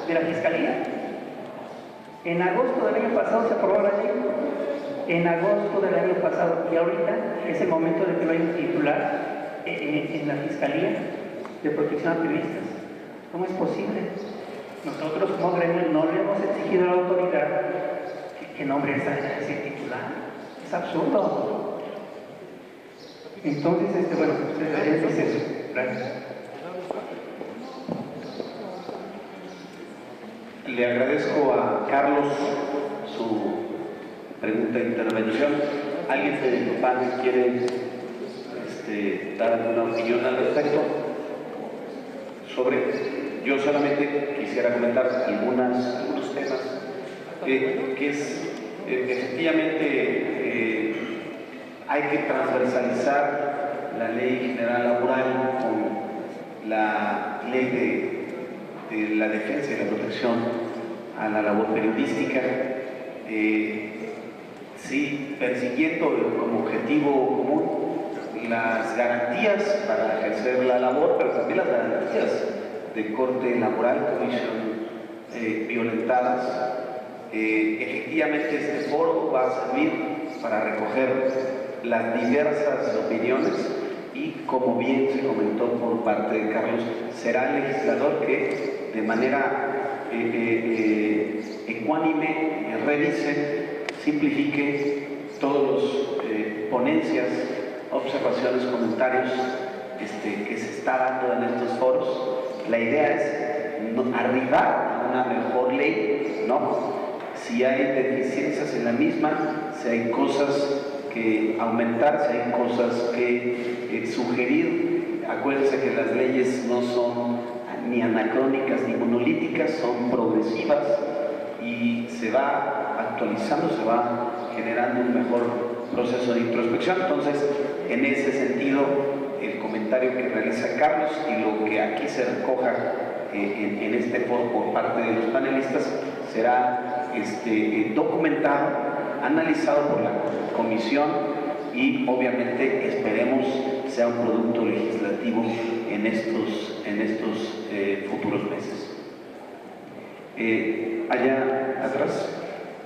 de la Fiscalía. En agosto del año pasado se aprobó la ley. En agosto del año pasado, y ahorita es el momento de que no haya un titular en la Fiscalía de Protección a Periodistas. ¿Cómo es posible? Nosotros como gremio no le hemos exigido a la autoridad que nombre ese titular. Es absurdo. Entonces, bueno, es eso. Gracias. Le agradezco a Carlos su pregunta e intervención. ¿Alguien del panel quiere dar alguna opinión al respecto? Yo solamente quisiera comentar algunos temas que es efectivamente hay que transversalizar la Ley General Laboral con la Ley de la defensa y la protección a la labor periodística. Sí, persiguiendo como objetivo común las garantías para ejercer la labor, pero también las garantías de corte laboral que hoy son violentadas. Efectivamente, este foro va a servir para recoger las diversas opiniones y, como bien se comentó por parte de Carlos, será el legislador que de manera ecuánime revise, simplifique todos los ponencias, observaciones, comentarios que se está dando en estos foros. La idea es arribar a una mejor ley, ¿no? Si hay deficiencias en la misma, si hay cosas que aumentar, si hay cosas que sugerir. Acuérdense que las leyes no son ni anacrónicas ni monolíticas, son progresivas y se va actualizando, se va generando un mejor proceso de introspección. Entonces, en ese sentido, el comentario comentario que realiza Carlos y lo que aquí se recoja en este foro por parte de los panelistas será documentado, analizado por la comisión y obviamente esperemos sea un producto legislativo en estos futuros meses. Allá atrás.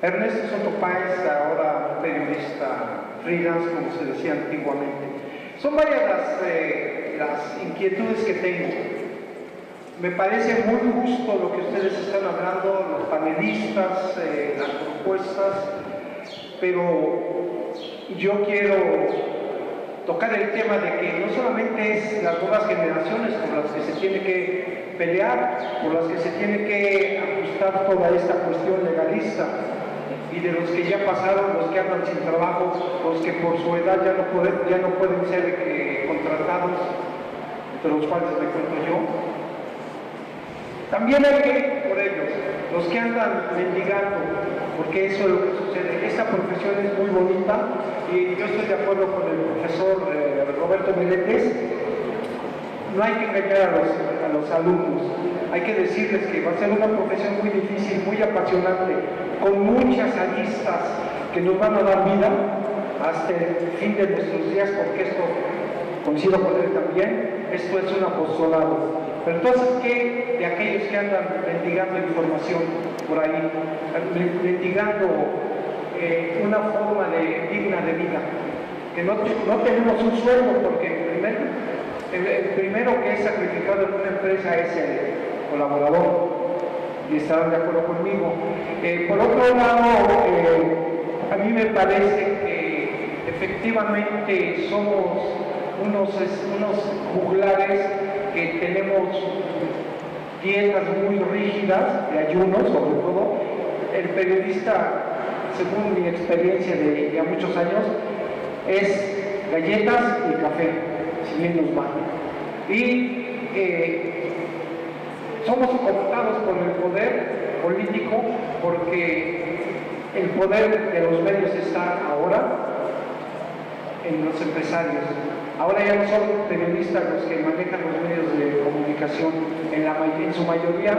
Ernesto Soto Páez, ahora periodista freelance, como se decía antiguamente. Son varias las inquietudes que tengo. Me parece muy justo lo que ustedes están hablando, los panelistas, las propuestas, pero yo quiero tocar el tema de que no solamente es las nuevas generaciones por las que se tiene que pelear, por las que se tiene que ajustar toda esta cuestión legalista, y de los que ya pasaron, los que andan sin trabajo, los que por su edad ya no pueden ser contratados, entre los cuales me cuento yo. También hay que ir por ellos, los que andan mendigando, porque eso es lo que sucede. Esta profesión es muy bonita y yo estoy de acuerdo con el profesor Roberto Meléndez. No hay que engañar a los alumnos, hay que decirles que va a ser una profesión muy difícil, muy apasionante, con muchas aristas que nos van a dar vida hasta el fin de nuestros días, porque esto, coincido con él también, esto es un apostolado. Pero entonces, ¿qué de aquellos que andan mendigando información por ahí, mendigando una forma digna de vida? Que no tenemos un sueldo, porque el primero que es sacrificado en una empresa es el colaborador, y estarán de acuerdo conmigo. Por otro lado, a mí me parece que efectivamente somos unos juglares que tenemos dietas muy rígidas, de ayuno sobre todo. El periodista, según mi experiencia de ya muchos años, es galletas y café, si bien nos va. Y somos cooptados por el poder político, porque el poder de los medios está ahora en los empresarios. Ahora ya no son periodistas los que manejan los medios de comunicación, en su mayoría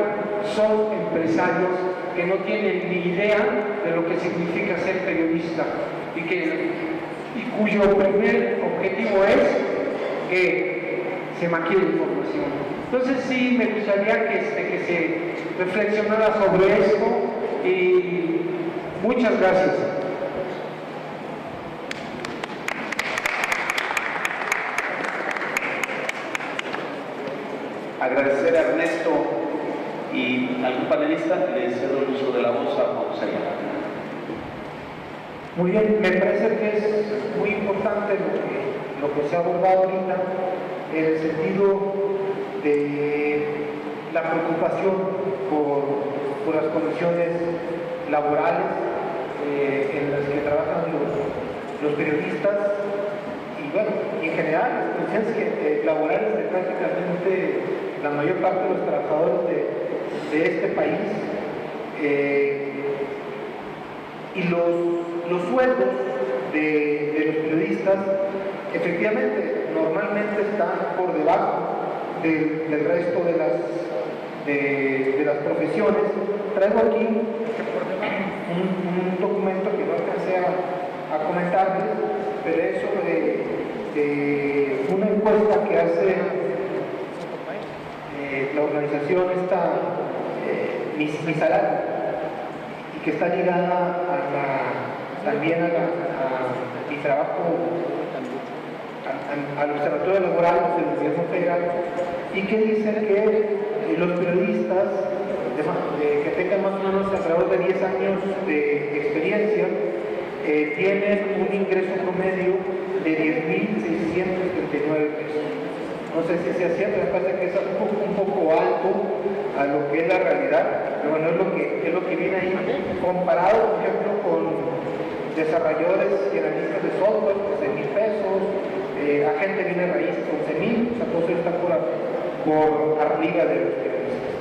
son empresarios que no tienen ni idea de lo que significa ser periodista y cuyo primer objetivo es que se maquille información. Entonces sí me gustaría que se reflexionara sobre esto y muchas gracias. Agradecer a Ernesto y algún panelista, le cedo el uso de la voz a José. Muy bien, me parece que es muy importante lo que se ha abordado ahorita, en el sentido de la preocupación por las condiciones laborales en las que trabajan los periodistas y bueno, en general las condiciones laborales de prácticamente la mayor parte de los trabajadores de este país y los sueldos de los periodistas efectivamente normalmente están por debajo del resto de las profesiones. Traigo aquí un documento que no alcancé a comentarles, pero es sobre una encuesta que hace la organización Mi Salario, y que está ligada también a mi trabajo al Observatorio Laboral del Gobierno Federal, y que dice que los periodistas que tengan más o menos alrededor de 10 años de experiencia tienen un ingreso promedio de 10.639 pesos. No sé si sea cierto, me parece que es un poco alto a lo que es la realidad, pero bueno, es lo que viene ahí, comparado, por ejemplo, con desarrolladores y analistas de software, 12.000 pesos, agente de bienes raíces, 11.000, o sea, todo eso está por arriba de los periodistas.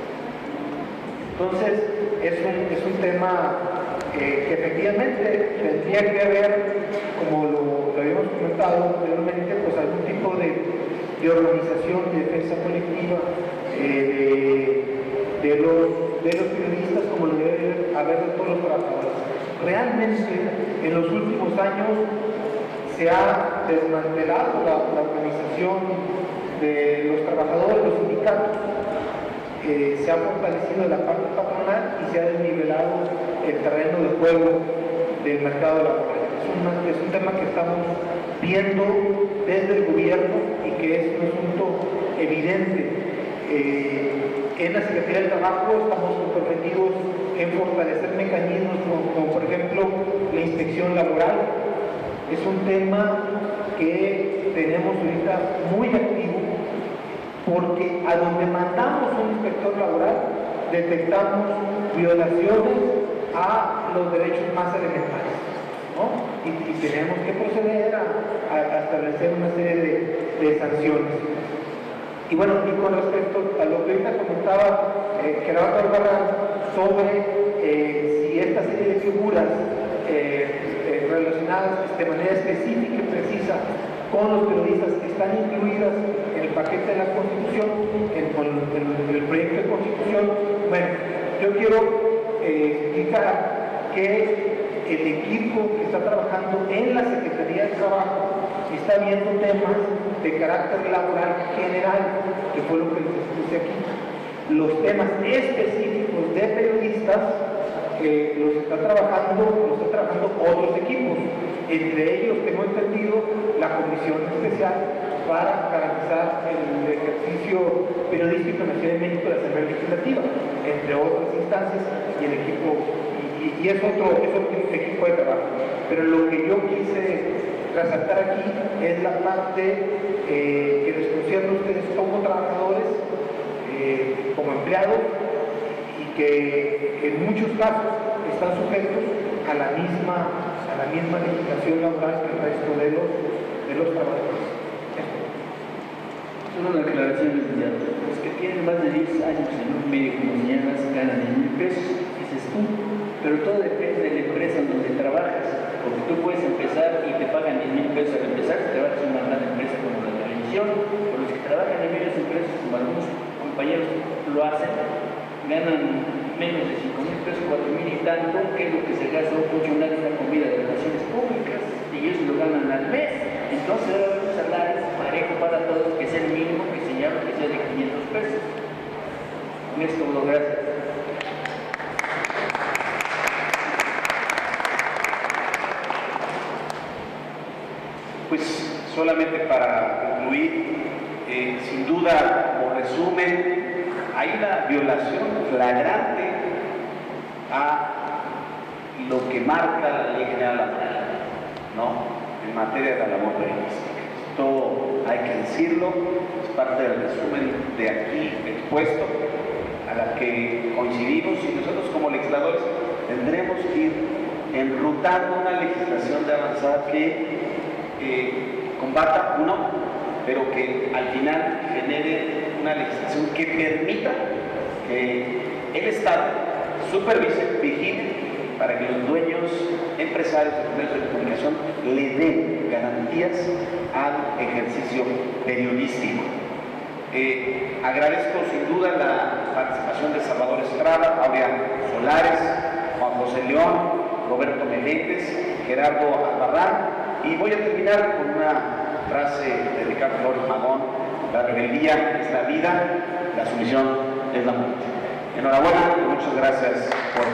Entonces, es un tema que efectivamente tendría que haber, como lo habíamos comentado anteriormente, pues algún tipo de de organización, de defensa colectiva, de los periodistas, como lo debe haber de todos los trabajadores. Realmente, en los últimos años se ha desmantelado la organización de los trabajadores, los sindicatos, se ha fortalecido la parte patronal y se ha desnivelado el terreno de juego del mercado laboral. Es un tema que estamos viendo desde el gobierno y que es un asunto evidente. En la Secretaría del Trabajo estamos comprometidos en fortalecer mecanismos como por ejemplo la inspección laboral. Es un tema que tenemos ahorita muy activo porque a donde mandamos un inspector laboral detectamos violaciones a los derechos más elementales, ¿no? Y tenemos que proceder a establecer una serie de sanciones. Y bueno, y con respecto a lo que ahorita comentaba Gerardo Albarrán sobre si esta serie de figuras relacionadas de manera específica y precisa con los periodistas están incluidas en el paquete de la Constitución, en el proyecto de Constitución. Bueno, yo quiero explicar que el equipo que está trabajando en la Secretaría del Trabajo está viendo temas de carácter laboral general, que fue lo que les expuse aquí. Los temas específicos de periodistas los está trabajando otros equipos, entre ellos tengo entendido la Comisión Especial para garantizar el ejercicio periodístico en la Ciudad de México de la Asamblea Legislativa, entre otras instancias, y el equipo, y es otro equipo de trabajo. Pero lo que yo quise resaltar aquí es la parte que les concierne a ustedes como trabajadores, como empleados, y que en muchos casos están sujetos a la misma legislación laboral que el resto de los trabajadores. Solo una aclaración, licenciado. Los que tienen más de 10 años en un medio como señalas ganan 10,000 pesos, dices tú, pero todo depende de la empresa en donde trabajas, porque tú puedes empezar y te pagan 10,000 pesos al empezar si trabajas en una gran empresa como la televisión, o los que trabajan en medios empresas como algunos compañeros lo hacen, ganan menos de 5,000 pesos, 4,000 y tanto, que es lo que se gasta un funcionario en la comida de relaciones públicas, y ellos lo ganan al mes. Entonces debe haber un salario parejo para todos, que es el mínimo que señalo, que sea de 500 pesos. Con esto, gracias. Pues solamente para concluir, sin duda, como resumen, hay una violación flagrante a lo que marca la Ley General Laboral, ¿no?, en materia de la labor periodística. Esto hay que decirlo, es parte del resumen de aquí expuesto, a la que coincidimos, y nosotros como legisladores tendremos que ir enrutando una legislación de avanzada que combata uno, pero que al final genere una legislación que permita que el Estado supervise, vigile, para que los dueños, empresarios de medios de comunicación le den garantías al ejercicio periodístico. Agradezco sin duda la participación de Salvador Estrada, Aurea Solares, Juan José León, Roberto Meléndez, Gerardo Albarrán, y voy a terminar con una frase de Ricardo Flores Magón: la rebeldía es la vida, la sumisión es la muerte. Enhorabuena y muchas gracias por